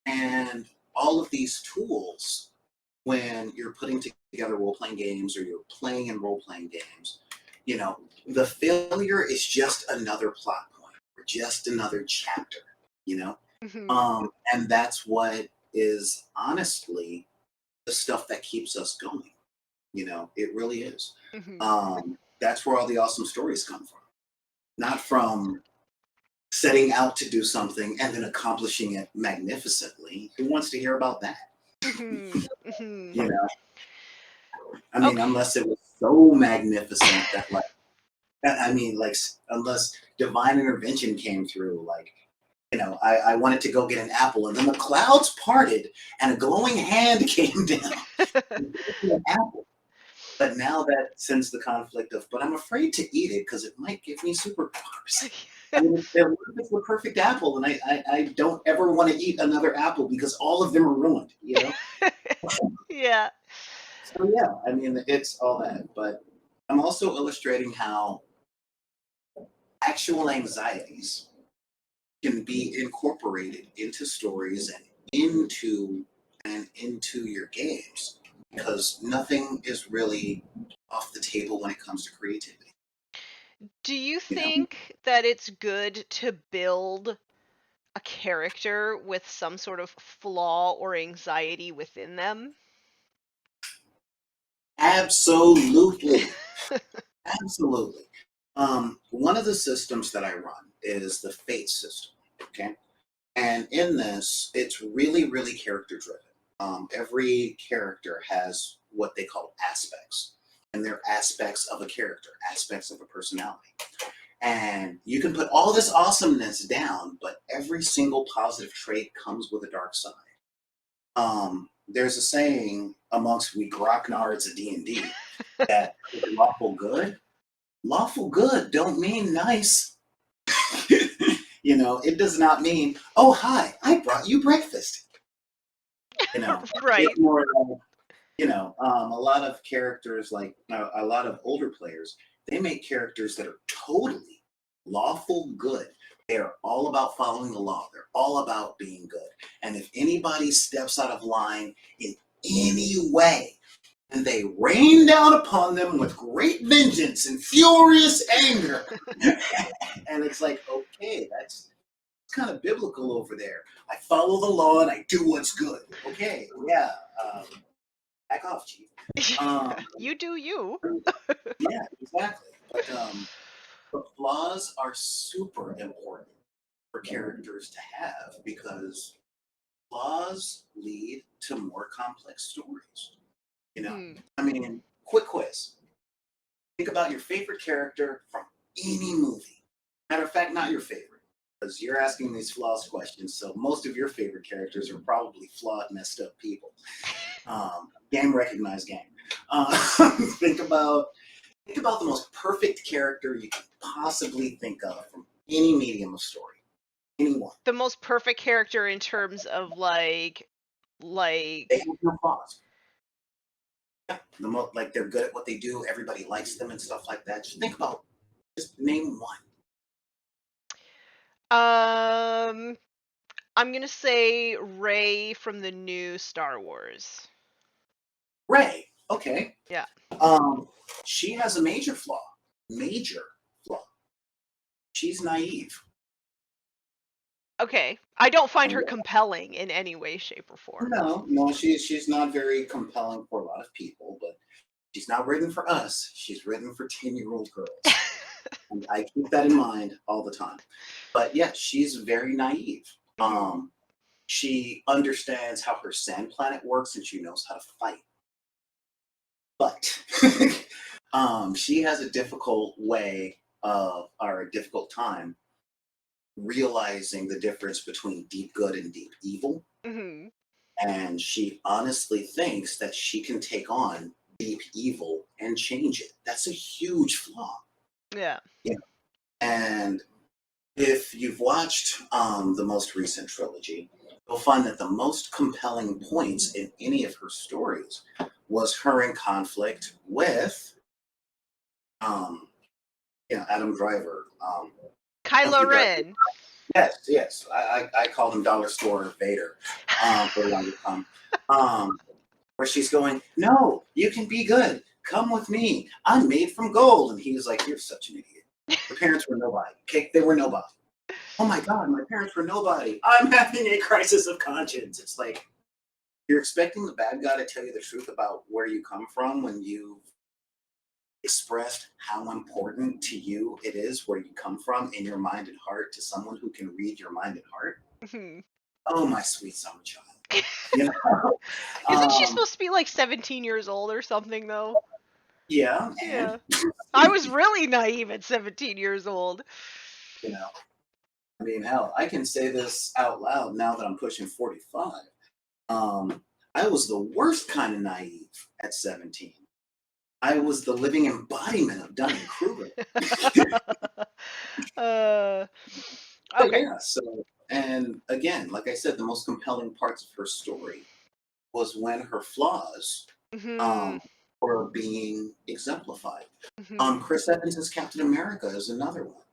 and all of these tools, when you're putting together role playing games or you're playing in role playing games, the failure is just another plot point or just another chapter, you know? Hmm. And that's what is honestly the stuff that keeps us going. It really is. Hmm. That's where all the awesome stories come from, not from setting out to do something and then accomplishing it magnificently. Who wants to hear about that? Hmm. Hmm. You know, I mean, Okay. unless it was so magnificent that, like, I mean, like, unless divine intervention came through, like, I wanted to go get an apple, and then the clouds parted, and a glowing hand came down and gave me an apple. But now that since the conflict of, but I'm afraid to eat it because it might give me superpowers. I mean, it's the perfect apple, and I don't ever want to eat another apple because all of them are ruined. Yeah. So yeah, I mean, it's all that. But I'm also illustrating how actual anxieties can be incorporated into stories and into your games because nothing is really off the table when it comes to creativity. Do you You know, think that it's good to build a character with some sort of flaw or anxiety within them? absolutely, absolutely. One of the systems that I run is the fate system. Okay. And in this, it's really, really character driven. Every character has what they call aspects, and they're aspects of a character, aspects of a personality. And you can put all this awesomeness down, but every single positive trait comes with a dark side. There's a saying amongst we grognards of D&D that lawful good don't mean nice. It does not mean, oh, hi, I brought you breakfast. You know, it's Right. more like, a lot of characters, like a lot of older players, they make characters that are totally lawful good. They are all about following the law. They're all about being good. And if anybody steps out of line in any way, and they rain down upon them with great vengeance and furious anger. And it's like, okay, that's kind of biblical over there. I follow the law and I do what's good. Okay, yeah, back off, chief. Um, You do you. yeah, exactly. But flaws are super important for characters to have because flaws lead to more complex stories. You know, Hmm. I mean, quick quiz. Think about your favorite character from any movie. Matter of fact, not your favorite, because you're asking these flaws questions. So most of your favorite characters are probably flawed, messed up people. Game recognized game. Uh, think about think about the most perfect character you can possibly think of from any medium of story. Anyone. The most perfect character in terms of They like have no flaws. Yeah, like they're good at what they do. Everybody likes them and stuff like that. Just think about. Just name one. um I'm gonna say Ray from the new Star Wars. Ray. Okay. Yeah. Um, she has a major flaw. Major flaw. She's naive. Okay. I don't find And her compelling in any way, shape, or form. no, she's not very compelling for a lot of people, but she's not written for us. She's written for 10-year-old girls. And I keep that in mind all the time. But yeah, she's very naive. Mhm. She understands how her sand planet works and she knows how to fight. But she has a difficult way of, or a difficult time realizing the difference between deep good and deep evil. Mhm. And she honestly thinks that she can take on deep evil and change it. That's a huge flaw. Yeah. Yeah. And if you've watched the most recent trilogy, you'll find that the most compelling points in any of her stories was her in conflict with, um, Adam Driver. Kylo Chunky Darth. Ren. Yes, yes. I called him Dollar Store Vader for the longest time. Um, where she's going, no, you can be good. Come with me. I'm made from gold. And he's like, you're such an idiot. Your parents were nobody. Okay, they were nobody. Oh my God, my parents were nobody. I'm having a crisis of conscience. It's like you're expecting the bad guy to tell you the truth about where you come from when you've expressed how important to you it is where you come from in your mind and heart to someone who can read your mind and heart. Mhm. Oh, my sweet summer child. You know? Isn't she um, supposed to be like 17 years old or something though? yeah, and Yeah. I was really naive at 17 years old. you know, I mean, hell, I can say this out loud now that I'm pushing 45. Um, I was the worst kind of naive at 17. I was the living embodiment of Dunning Kruger. uh But okay. yeah, so, and again, like I said, the most compelling parts of her story was when her flaws Mhm. um, were being exemplified. Mhm. Chris Evans' Captain America is another one.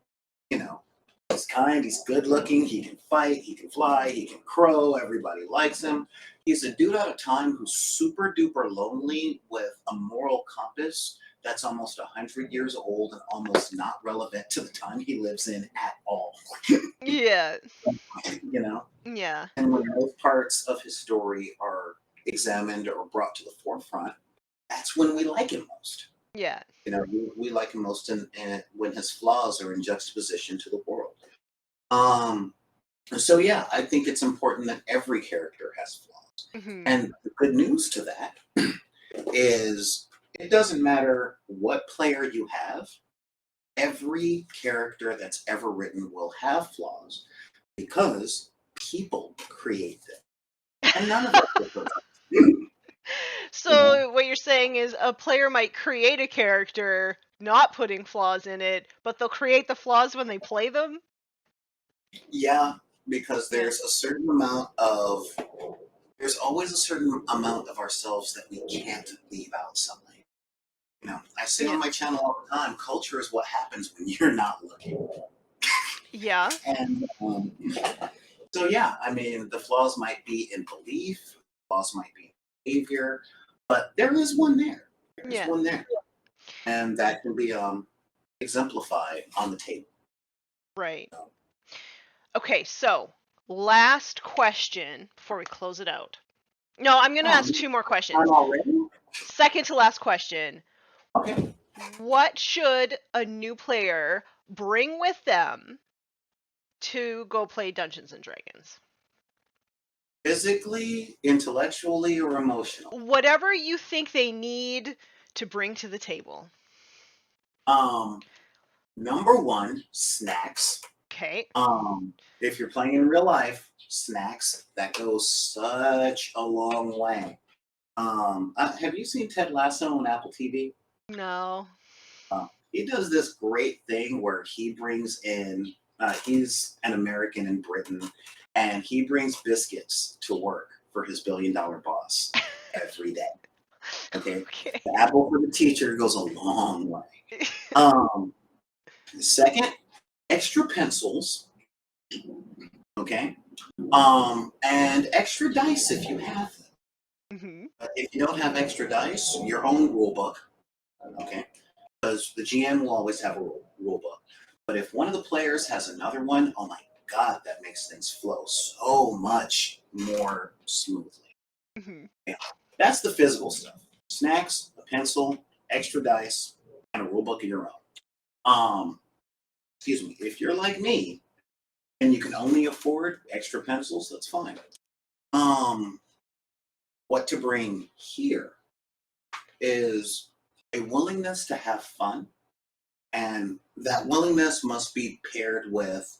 You know, he's kind, he's good looking, he can fight, he can fly, he can crow, everybody likes him. He's a dude out of time who's super duper lonely with a moral compass that's almost 100 years old and almost not relevant to the time he lives in at all. Yeah. You know? Yeah. And when those parts of his story are examined or brought to the forefront, that's when we like him most. Yeah. We like him most in when his flaws are in juxtaposition to the world. Um, so yeah, I think it's important that every character has flaws. Mhm. And the good news to that is it doesn't matter what player you have, every character that's ever written will have flaws because people create them. And none of us are perfect. You know? So what you're saying is a player might create a character not putting flaws in it, but they'll create the flaws when they play them? Yeah, because Yeah. there's always a certain amount of ourselves that we can't leave out suddenly. I say Yeah. on my channel all the time, culture is what happens when you're not looking. Yeah. And so, yeah, I mean, the flaws might be in belief, flaws might be in behavior, but there is one there. There's Yeah. one there. And that can be exemplified on the table. Right. Okay, so last question before we close it out. No, I'm going to Um, ask two more I'm questions. already? Second to last question. Okay. What should a new player bring with them to go play Dungeons and Dragons? Physically, intellectually, or emotional? Whatever you think they need to bring to the table. Um, Number one, snacks. Okay. If you're playing in real life, snacks, that goes such a long way. Have you seen Ted Lasso on Apple TV? No. He does this great thing where he brings in, he's an American in Britain, and he brings biscuits to work for his $1 billion boss every day. Okay. Okay. The apple for the teacher goes a long way. Um, Second, extra pencils, okay? And extra dice if you have them. Mhm. If you don't have extra dice, your own rule book, okay? Because the GM will always have a rule book. But if one of the players has another one, oh my God, that makes things flow so much more smoothly. Mhm. Yeah. That's the physical stuff. Snacks, a pencil, extra dice, and a rule book of your own. Um, excuse me. If you're like me and you can only afford extra pencils, that's fine. Um, what to bring here is a willingness to have fun, and that willingness must be paired with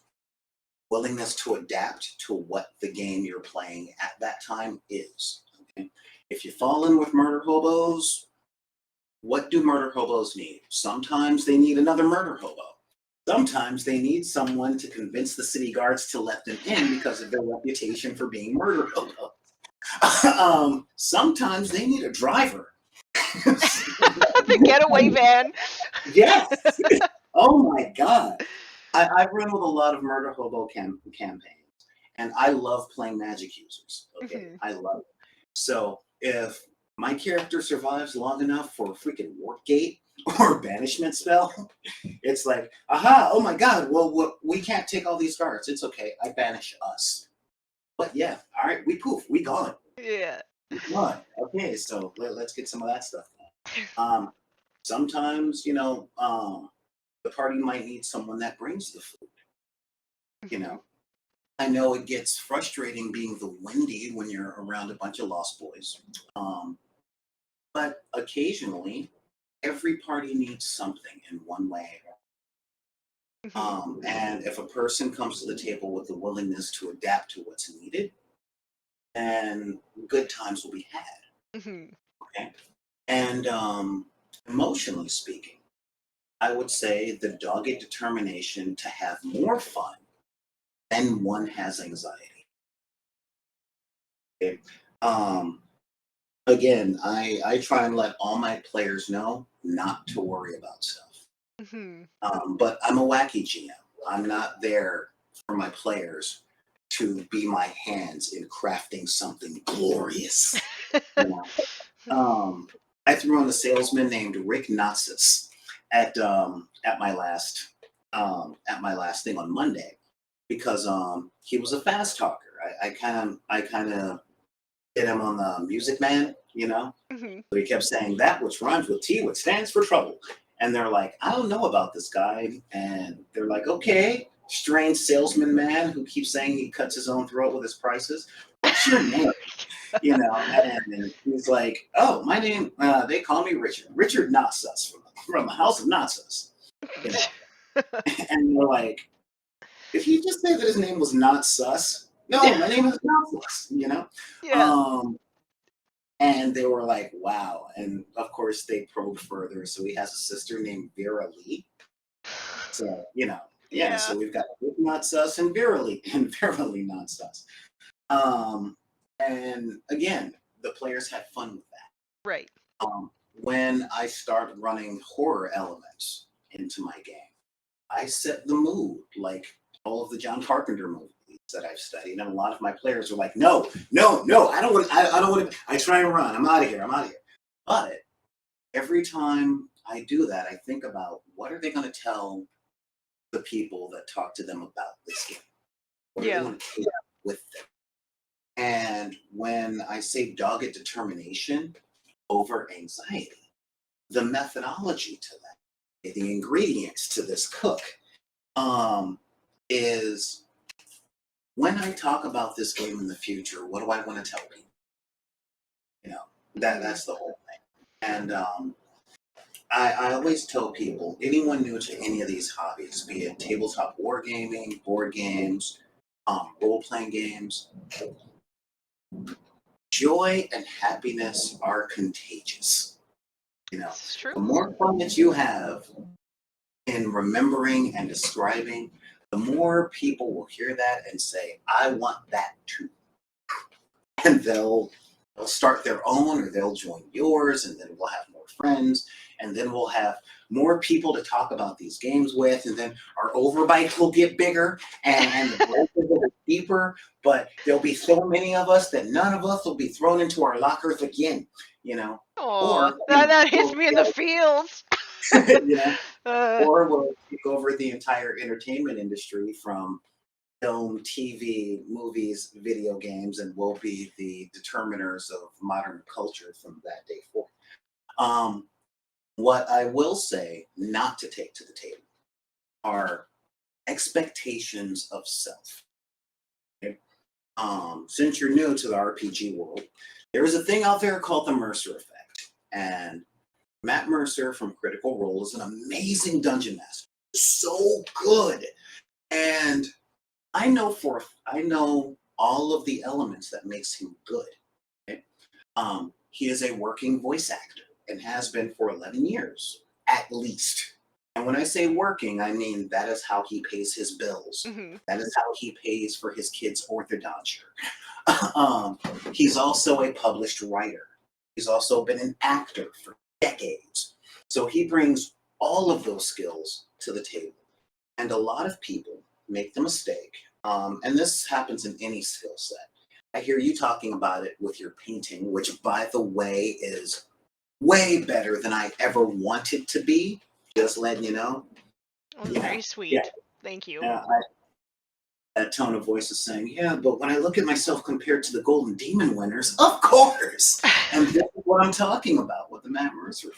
willingness to adapt to what the game you're playing at that time is. Okay? If you fall in with murder hobos, what do murder hobos need? Sometimes they need another murder hobo. Sometimes they need someone to convince the city guards to let them in because of their reputation for being murder hobos. Sometimes they need a driver. The getaway van. Yes. Oh my God. I've run with a lot of murder hobo campaigns, and I love playing magic users. Okay, Mhm. I love it. So if my character survives long enough for a freaking warp gate or banishment spell, it's like, aha! Oh my God! Well, we can't take all these guards. It's okay. I banish us. But yeah, all right. We poof. We gone. Yeah. We gone. Okay, so let's get some of that stuff done. Sometimes the party might need someone that brings the food. You Mhm. know, I know it gets frustrating being the windy when you're around a bunch of lost boys. Um, but occasionally, every party needs something in one way. Mhm. And if a person comes to the table with the willingness to adapt to what's needed, then good times will be had. Mhm. Okay. And emotionally speaking, I would say the dogged determination to have more fun than one has anxiety. Okay? Um, again, I try and let all my players know not to worry about stuff. Mhm. But I'm a wacky GM. I'm not there for my players to be my hands in crafting something glorious. You know? I threw on a salesman named Rick Natsis at my last thing on Monday because he was a fast talker. I kind of hit him on the Music Man, Mhm. So he kept saying that which rhymes with T, which stands for trouble. And they're like, I don't know about this guy. And they're like, okay, strange salesman man who keeps saying he cuts his own throat with his prices. What's your name? And he's like, oh, my name, they call me Richard. Richard Notsus from the House of Notsus, you know. And they're like, did he just say that his name was not sus? No, my name is Notsus. Yeah. Um, And they were like, wow. And of course, they probed further. So he has a sister named Vera Lee. So, yeah. Yeah. So we've got not sus and Vera Lee and Vera Lee not sus. Um, and again, the players had fun with that. Right. When I start running horror elements into my game, I set the mood like all of the John Carpenter movies that I've studied, and a lot of my players are like, "No, no, no! I don't want. I don't want to. I try and run. I'm out of here. I'm out of here." But every time I do that, I think about what are they going to tell the people that talk to them about this game? What are they Yeah. going to take with them? And when I say dogged determination over anxiety, the methodology to that, the ingredients to this cook, um, is when I talk about this game in the future, what do I want to tell people? You know, Mhm. that's the whole thing. And I always tell people, anyone new to any of these hobbies, be it tabletop wargaming, board games, role playing games, joy and happiness are contagious. This is true. The more fun that you have in remembering and describing, the more people will hear that and say, I want that too. And they'll start their own or they'll join yours, and then we'll have more friends, and then we'll have more people to talk about these games with, and then our overbite will get bigger and the break will get deeper, but there'll be so many of us that none of us will be thrown into our lockers again, you know Oh, or that hits we'll me in the feels. you know Uh, or we'll take over the entire entertainment industry from film, TV, movies, video games, and will be the determiners of modern culture from that day forward. Um, what I will say not to take to the table are expectations of self. Okay? Since you're new to the RPG world, there is a thing out there called the Mercer effect. And Matt Mercer from Critical Role is an amazing dungeon master. So good. And I know all of the elements that makes him good. Okay? He is a working voice actor and has been for 11 years at least. And when I say working, I mean that is how he pays his bills. Mm-hmm. That is how he pays for his kids' orthodonture. He's also a published writer. He's also been an actor for decades. So he brings all of those skills to the table. And a lot of people make the mistake, and this happens in any skill set. I hear you talking about it with your painting, which, by the way, is way better than I ever wanted to be. Just letting you know. Well, Yeah, very yeah, sweet. Thank you. yeah. That tone of voice is saying, yeah, but when I look at myself compared to the Golden Demon winners, of course. And this is what I'm talking about with the Matt Mercer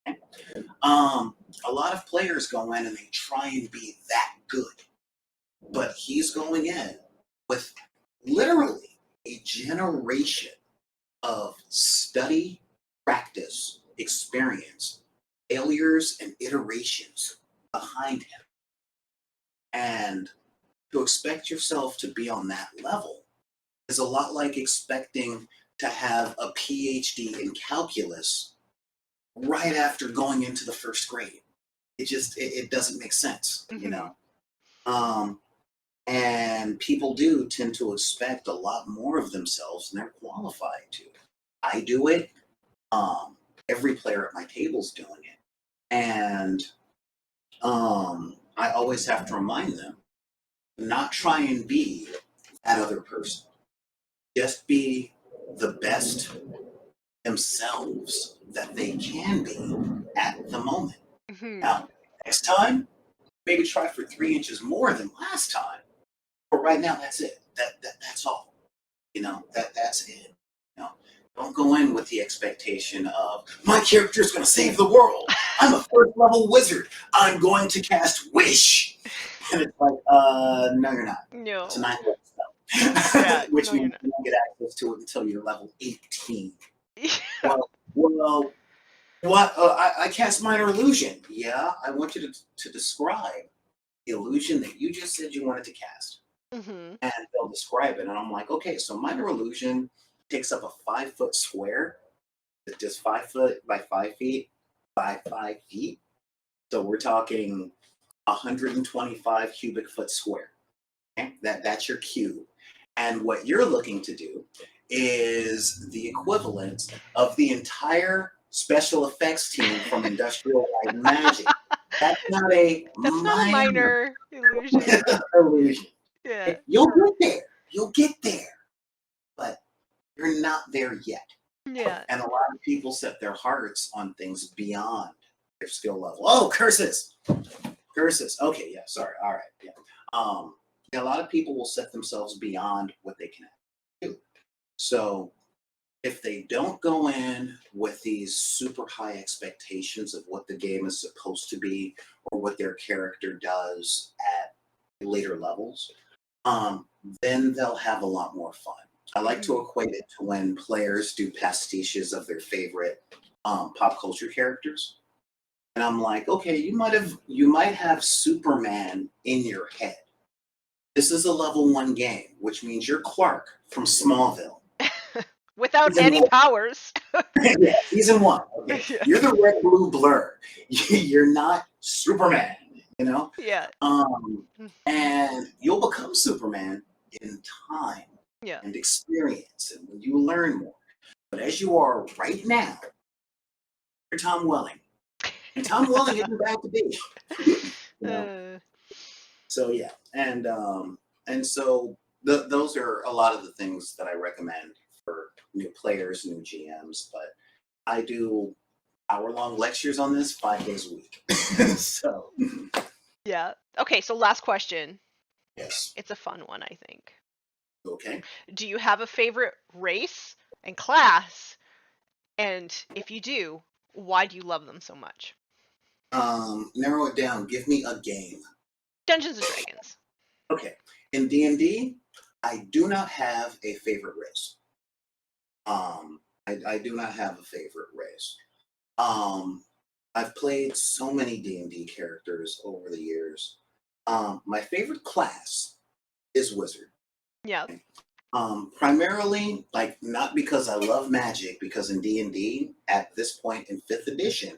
fan. A lot of players go in and they try and be that good, but he's going in with literally a generation of study, practice, experience, failures, and iterations behind him. And to expect yourself to be on that level is a lot like expecting to have a PhD in calculus right after going into the first grade. It doesn't make sense, you Mm-hmm. know. Um, and people do tend to expect a lot more of themselves than they're qualified to. I do it. Um, every player at my table's doing it, and I always have to remind them not try and be that other person. Just be the best themselves that they can be at the moment. Mm-hmm. Now, next time, maybe try for 3 inches more than last time. But right now, that's it. That's all. That's it. You know, don't go in with the expectation of my character is going to save the world. I'm a first level wizard. I'm going to cast Wish, and it's like, no, you're not. It's a No. 9 level spell, Yeah. which No, you're means not. you don't get access to it until you're level 18. Yeah. Well, what? I cast minor illusion. Yeah, I want you to describe the illusion that you just said you wanted to cast. Mm-hmm. And they'll describe it. And I'm like, okay, so minor illusion takes up a 5 foot square. It's just 5 foot by 5 feet by 5 feet. So we're talking 125 cubic foot square. Okay? That's your cube. And what you're looking to do is the equivalent of the entire special effects team from Industrial Light and Magic. That's not a That's not a minor minor illusion. illusion. Yeah. You'll get there. You'll get there. But you're not there yet. Yeah. And a lot of people set their hearts on things beyond their skill level. Oh, curses. Curses. Okay, yeah, sorry. All right. Yeah. Yeah, a lot of people will set themselves beyond what they can do. So if they don't go in with these super high expectations of what the game is supposed to be or what their character does at later levels, then they'll have a lot more fun. I like to Mm-hmm. equate it to when players do pastiches of their favorite pop culture characters. And I'm like, okay, you might have Superman in your head. This is a level 1 game, which means you're Clark from Smallville. Without Season any 1. powers. Yeah, season 1. Okay. Yeah. You're the red blue blur. You're not Superman, you know? Yeah. And you'll become Superman in time Yeah. and experience and when you learn more. But as you are right now, you're Tom Welling. And Tom Welling isn't bad to be. you know? Uh, So yeah. And so those are a lot of the things that I recommend for new players, new GMs. But I do hour-long lectures on this 5 days a week. So yeah. Okay, so last question. Yes. It's a fun one, I think. Okay. Do you have a favorite race and class? And if you do, why do you love them so much? Narrow it down. Give me a game. Dungeons and Dragons. Okay. In D&D, I do not have a favorite race. I do not have a favorite race. Um, I've played so many D&D characters over the years. My favorite class is Wizard. Yeah. Primarily, like not because I love magic, because in D&D at this point in 5th edition,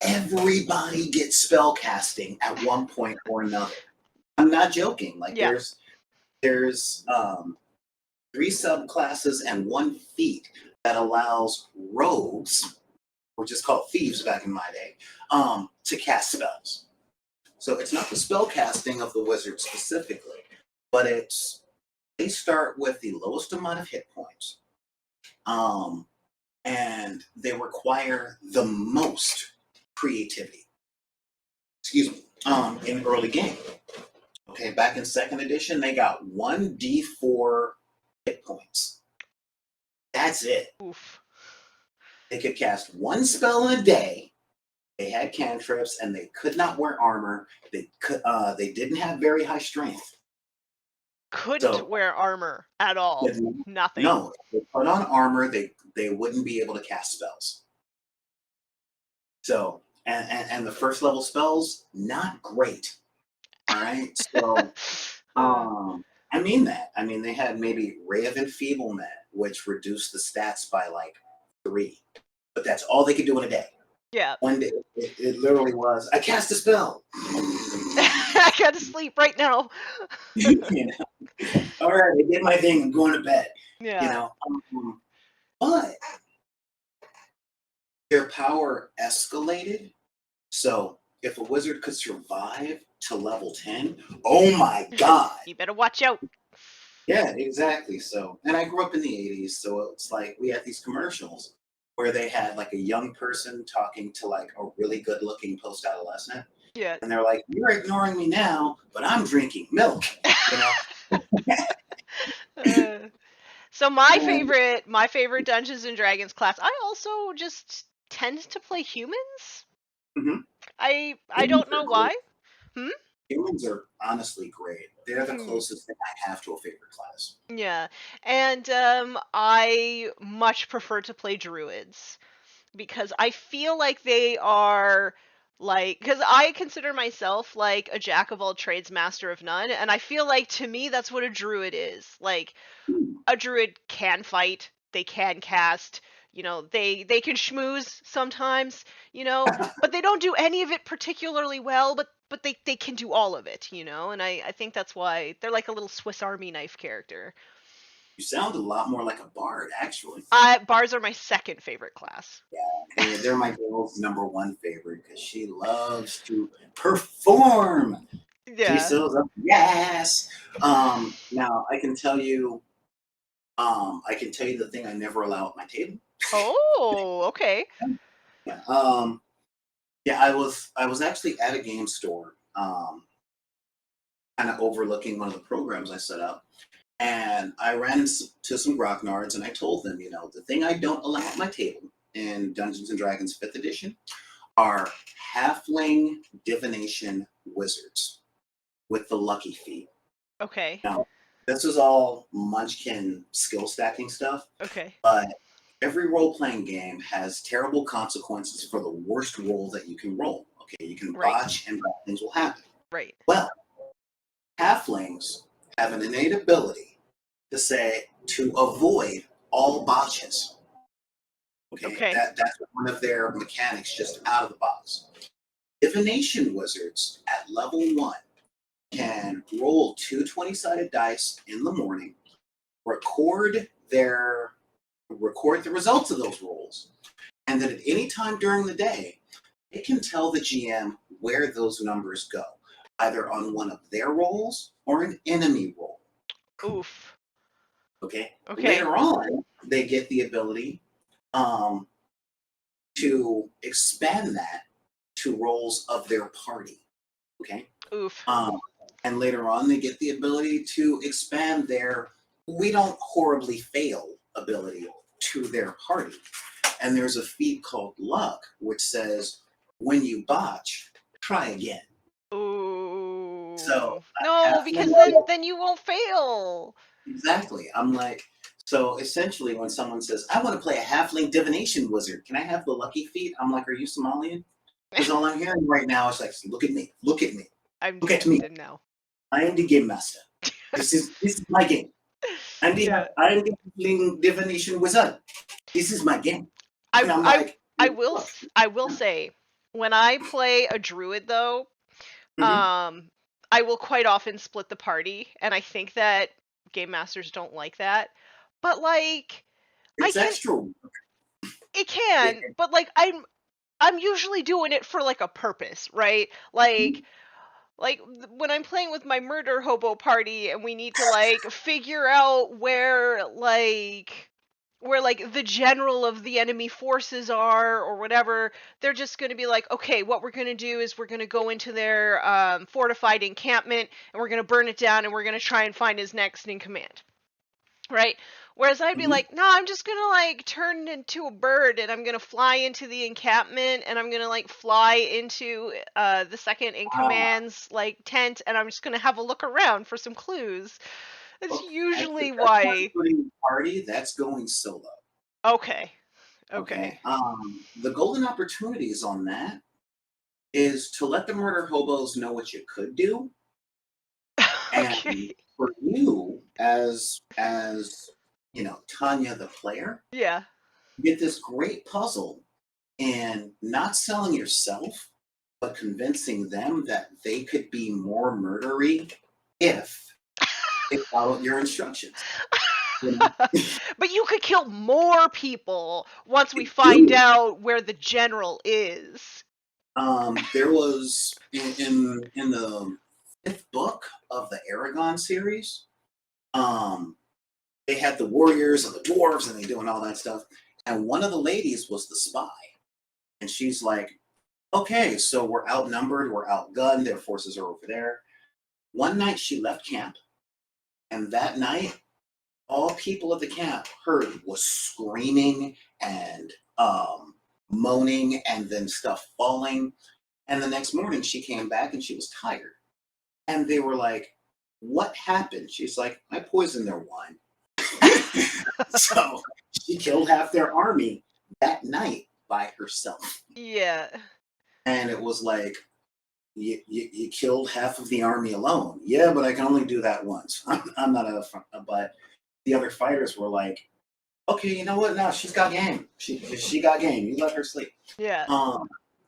everybody gets spell casting at one point or another. I'm not joking. Like Yeah. there's 3 subclasses and 1 feat that allows rogues, or just called thieves back in my day, to cast spells. So it's not the spell casting of the wizard specifically, but they start with the lowest amount of hit points, and they require the most creativity. Excuse me. In early game. Okay, back in 2nd edition, they got 1d4 hit points. That's it. Oof. They could cast 1 spell in a day. They had cantrips, and they could not wear armor. They didn't have very high strength. Couldn't So wear armor at all. Nothing. no, if they put on armor, they wouldn't be able to cast spells. So and the first level spells not great. All right, so I mean that. I mean they had maybe Ray of Enfeeblement, which reduced the stats by like 3, but that's all they could do in a day. Yeah. One day, it literally was, I cast a spell. I gotta sleep right now. You know, all right, I did my thing. I'm going to bed. You Yeah. know, but their power escalated. So if a wizard could survive to level 10, oh my god. You better watch out. Yeah, exactly. So, and I grew up in the 80s, so it's like we had these commercials where they had like a young person talking to like a really good looking post adolescent. Yeah. And they're like, you're ignoring me now, but I'm drinking milk, you know? Uh, so my And favorite Dungeons and Dragons class, I also just tend to play humans. mhm, I humans don't are know great. why. Hmm? Humans are honestly great. They're the Hmm. closest thing I have to a favorite class. Yeah. And I much prefer to play druids because I feel like they are like because I consider myself like a jack of all trades, master of none, and I feel like to me that's what a druid is. Like Hmm. a druid can fight, they can cast, they can schmooze sometimes, but they don't do any of it particularly well, but they can do all of it, and I think that's why they're like a little Swiss Army knife character. You sound a lot more like a bard, actually. Bars are my second favorite class. They're my girl's number 1 favorite because she loves to perform. She Yeah. sells up yes. Now I can tell you the thing I never allow at my table. Oh, okay. Yeah. Yeah, I was actually at a game store, kind of overlooking one of the programs I set up, and I ran into some grognards, and I told them, the thing I don't allow at my table in Dungeons and Dragons 5th edition are halfling divination wizards with the lucky feat. Okay. Now, this is all Munchkin skill stacking stuff, Okay. but every role playing game has terrible consequences for the worst roll that you can roll. Okay, you can Right. botch and bad things will happen. Right. Well, halflings have an innate ability to avoid all botches. Okay, Okay. that's one of their mechanics just out of the box. Divination wizards at level 1 can roll 2 20-sided dice in the morning, record the results of those rolls, and then at any time during the day, it can tell the GM where those numbers go, either on one of their rolls or an enemy roll. Oof. Okay. Okay. Later on, they get the ability um, to expand that to rolls of their party. Okay. Oof. Um, And later on, they get the ability to expand their "we don't horribly fail" ability to their party. And there's a feat called luck, which says, when you botch, try again. So Ooh. a No, because halfling, then you won't fail. exactly. I'm like, so essentially, when someone says, "I want to play a halfling divination wizard, can I have the lucky feat?" I'm like, "Are you Somalian?" Because all I'm hearing right now is like, "Look at me, look at me, I'm look at me. tempted now. I am the game master. This is my game. Yeah. I'm the halfling divination wizard. This is my game." I And I'm I like, I "Look." I will say, when I play a druid though, Mhm. um I will quite often split the party, and I think that game masters don't like that. But like I It's can extra. it can, but like I'm usually doing it for like a purpose, right? When I'm playing with my murder hobo party and we need to like figure out where the general of the enemy forces are or whatever, they're just going to be like, okay, what we're going to do is we're going to go into their fortified encampment and we're going to burn it down and we're going to try and find his next in command, right? Whereas I'd be Mhm. like, no, I'm just gonna like turn into a bird and I'm gonna fly into the encampment and I'm gonna like fly into the second in Ah, command's like tent and I'm just gonna have a look around for some clues. That's okay. If usually that's not why. including the party, that's going solo. Okay. Okay. Okay. The golden opportunities on that is to let the murder hobos know what you could do, and Okay. for you as Tanya the player, Yeah. you get this great puzzle and not selling yourself, but convincing them that they could be more murdery if they followed your instructions. You know? But you could kill more people once we find Do. out where the general is. There was in the fifth book of the Aragon series. Um, they had the warriors and the dwarves, and they doing all that stuff. And one of the ladies was the spy, and she's like, "Okay, so we're outnumbered, we're outgunned. Their forces are over there." One night she left camp, and that night all people at the camp heard was screaming and moaning, and then stuff falling. And the next morning she came back and she was tired. And they were like, "What happened?" She's like, "I poisoned their wine." So she killed half their army that night by herself. Yeah. And it was like, you killed half of the army alone. Yeah, but I can only do that once. I'm not but the other fighters were like, "Okay, you know what? No, she's got game. She got game. You let her sleep." Yeah. Um,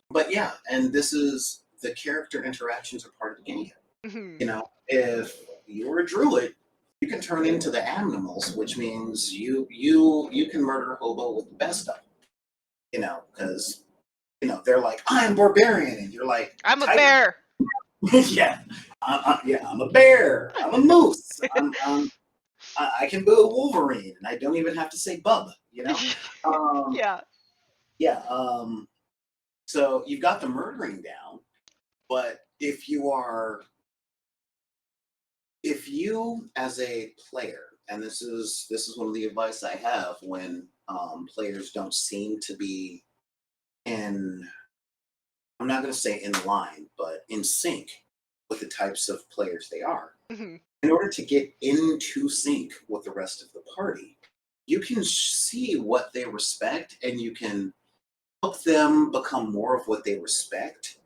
but yeah, and this is the character interactions are part of the game. Mhm. If you're a druid, you can turn into the animals, which means you can murder a hobo with the best of them. Because they're like, "I'm barbarian," and you're like, I'm a "Tiger." bear. Yeah, yeah, I'm a bear. I'm a moose. I can be a Wolverine, and I don't even have to say bub. Um, Yeah. yeah. So you've got the murdering down, but if you as a player, and this is one of the advice I have when players don't seem to be in, I'm not going to say in line, but in sync with the types of players they are. Mhm. In order to get into sync with the rest of the party, you can see what they respect, and you can help them become more of what they respect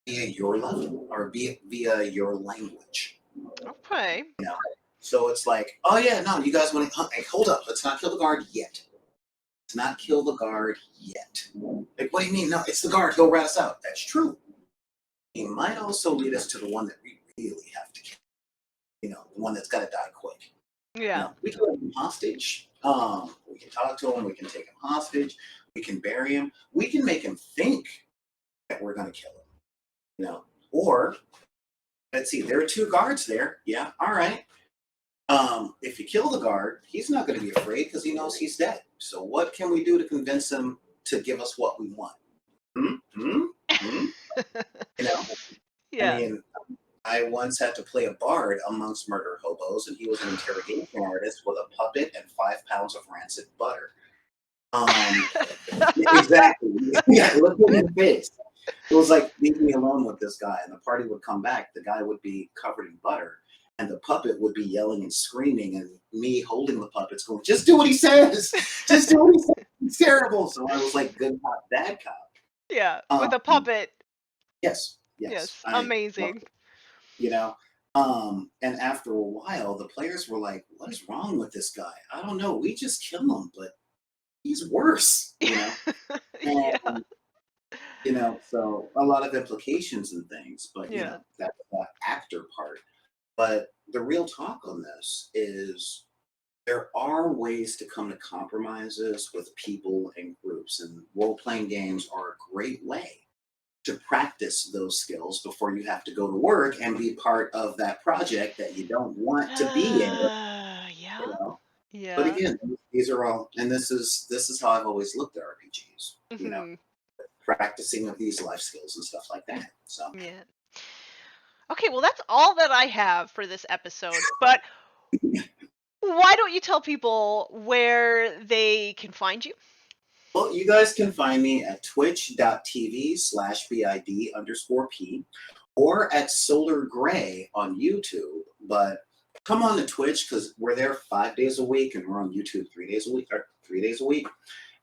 via your level or via your language. Okay. You know, so it's like, "Oh yeah, no, you guys want to hey, hold up? Let's not kill the guard yet. Let's not kill the guard yet." Like, what do you mean? No, it's the guard. He'll rat us out. That's true. He might also lead us to the one that we really have to kill. The one that's got to die quick. Yeah. We can hold him hostage. We can talk to him. We can take him hostage. We can bury him. We can make him think that we're going to kill him. Or let's see, there are two guards there. Yeah, all right. If you kill the guard, he's not going to be afraid because he knows he's dead. So what can we do to convince him to give us what we want? Hmm? Hmm? Hmm? You know, I Yeah. mean, I once had to play a bard amongst murder hobos, and he was an interrogation artist with a puppet and 5 pounds of rancid butter. Um, exactly. Yeah, look at his face. It was like, leave me alone with this guy. And the party would come back. The guy would be covered in butter, and the puppet would be yelling and screaming, and me holding the puppets, going, "Just do what he says. Just do what he says. It's terrible." So I was like, good cop, bad cop. Yeah, with a Um, puppet. yes, yes. Yes, I loved amazing. it. You know. And after a while, the players were like, "What is wrong with this guy? I don't know. We just kill him, but he's worse." Yeah, And so a lot of implications and things, but yeah. that's the actor part. But the real talk on this is there are ways to come to compromises with people and groups, and role playing games are a great way to practice those skills before you have to go to work and be part of that project that you don't want to be in, you Yeah, know. But yeah. again, these are all, and this is how I've always looked at RPGs, Hmm. practicing of these life skills and stuff like that. So Yeah. Okay, well, that's all that I have for this episode. But why don't you tell people where they can find you? well, you guys can find me at twitch.tv/BID_P or at Solar Gray on YouTube. But come on to Twitch because we're there 5 days a week and we're on YouTube 3 days a week or 3 days a week.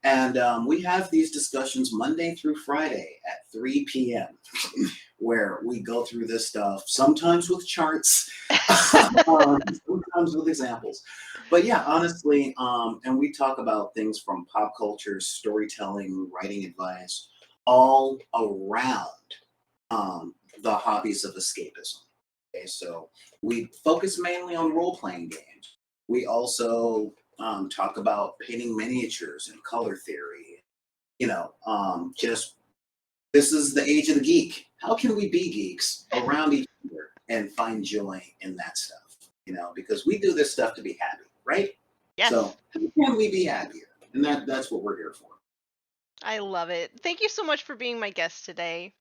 And we have these discussions Monday through Friday at 3 p.m. where we go through this stuff, sometimes with charts, sometimes with examples. But yeah, honestly, and we talk about things from pop culture, storytelling, writing advice, all around the hobbies of escapism. Okay, so we focus mainly on role playing games. We also talk about painting miniatures and color theory. Just this is the age of the geek. How can we be geeks around each other and find joy in that stuff? Because we do this stuff to be happy, right? Yes, So how can we be happier? And that's what we're here for. I love it. Thank you so much for being my guest today.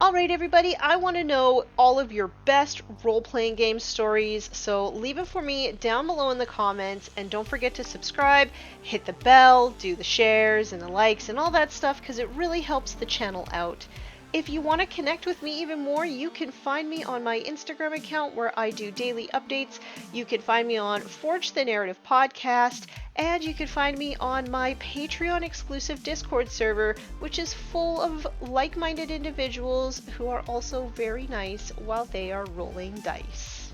All right, everybody, I want to know all of your best role playing game stories, so leave it for me down below in the comments. And don't forget to subscribe, hit the bell, do the shares and the likes and all that stuff because it really helps the channel out. If you want to connect with me even more, you can find me on my Instagram account where I do daily updates. You can find me on Forge the Narrative Podcast, and you can find me on my Patreon exclusive Discord server, which is full of like minded individuals who are also very nice while they are rolling dice.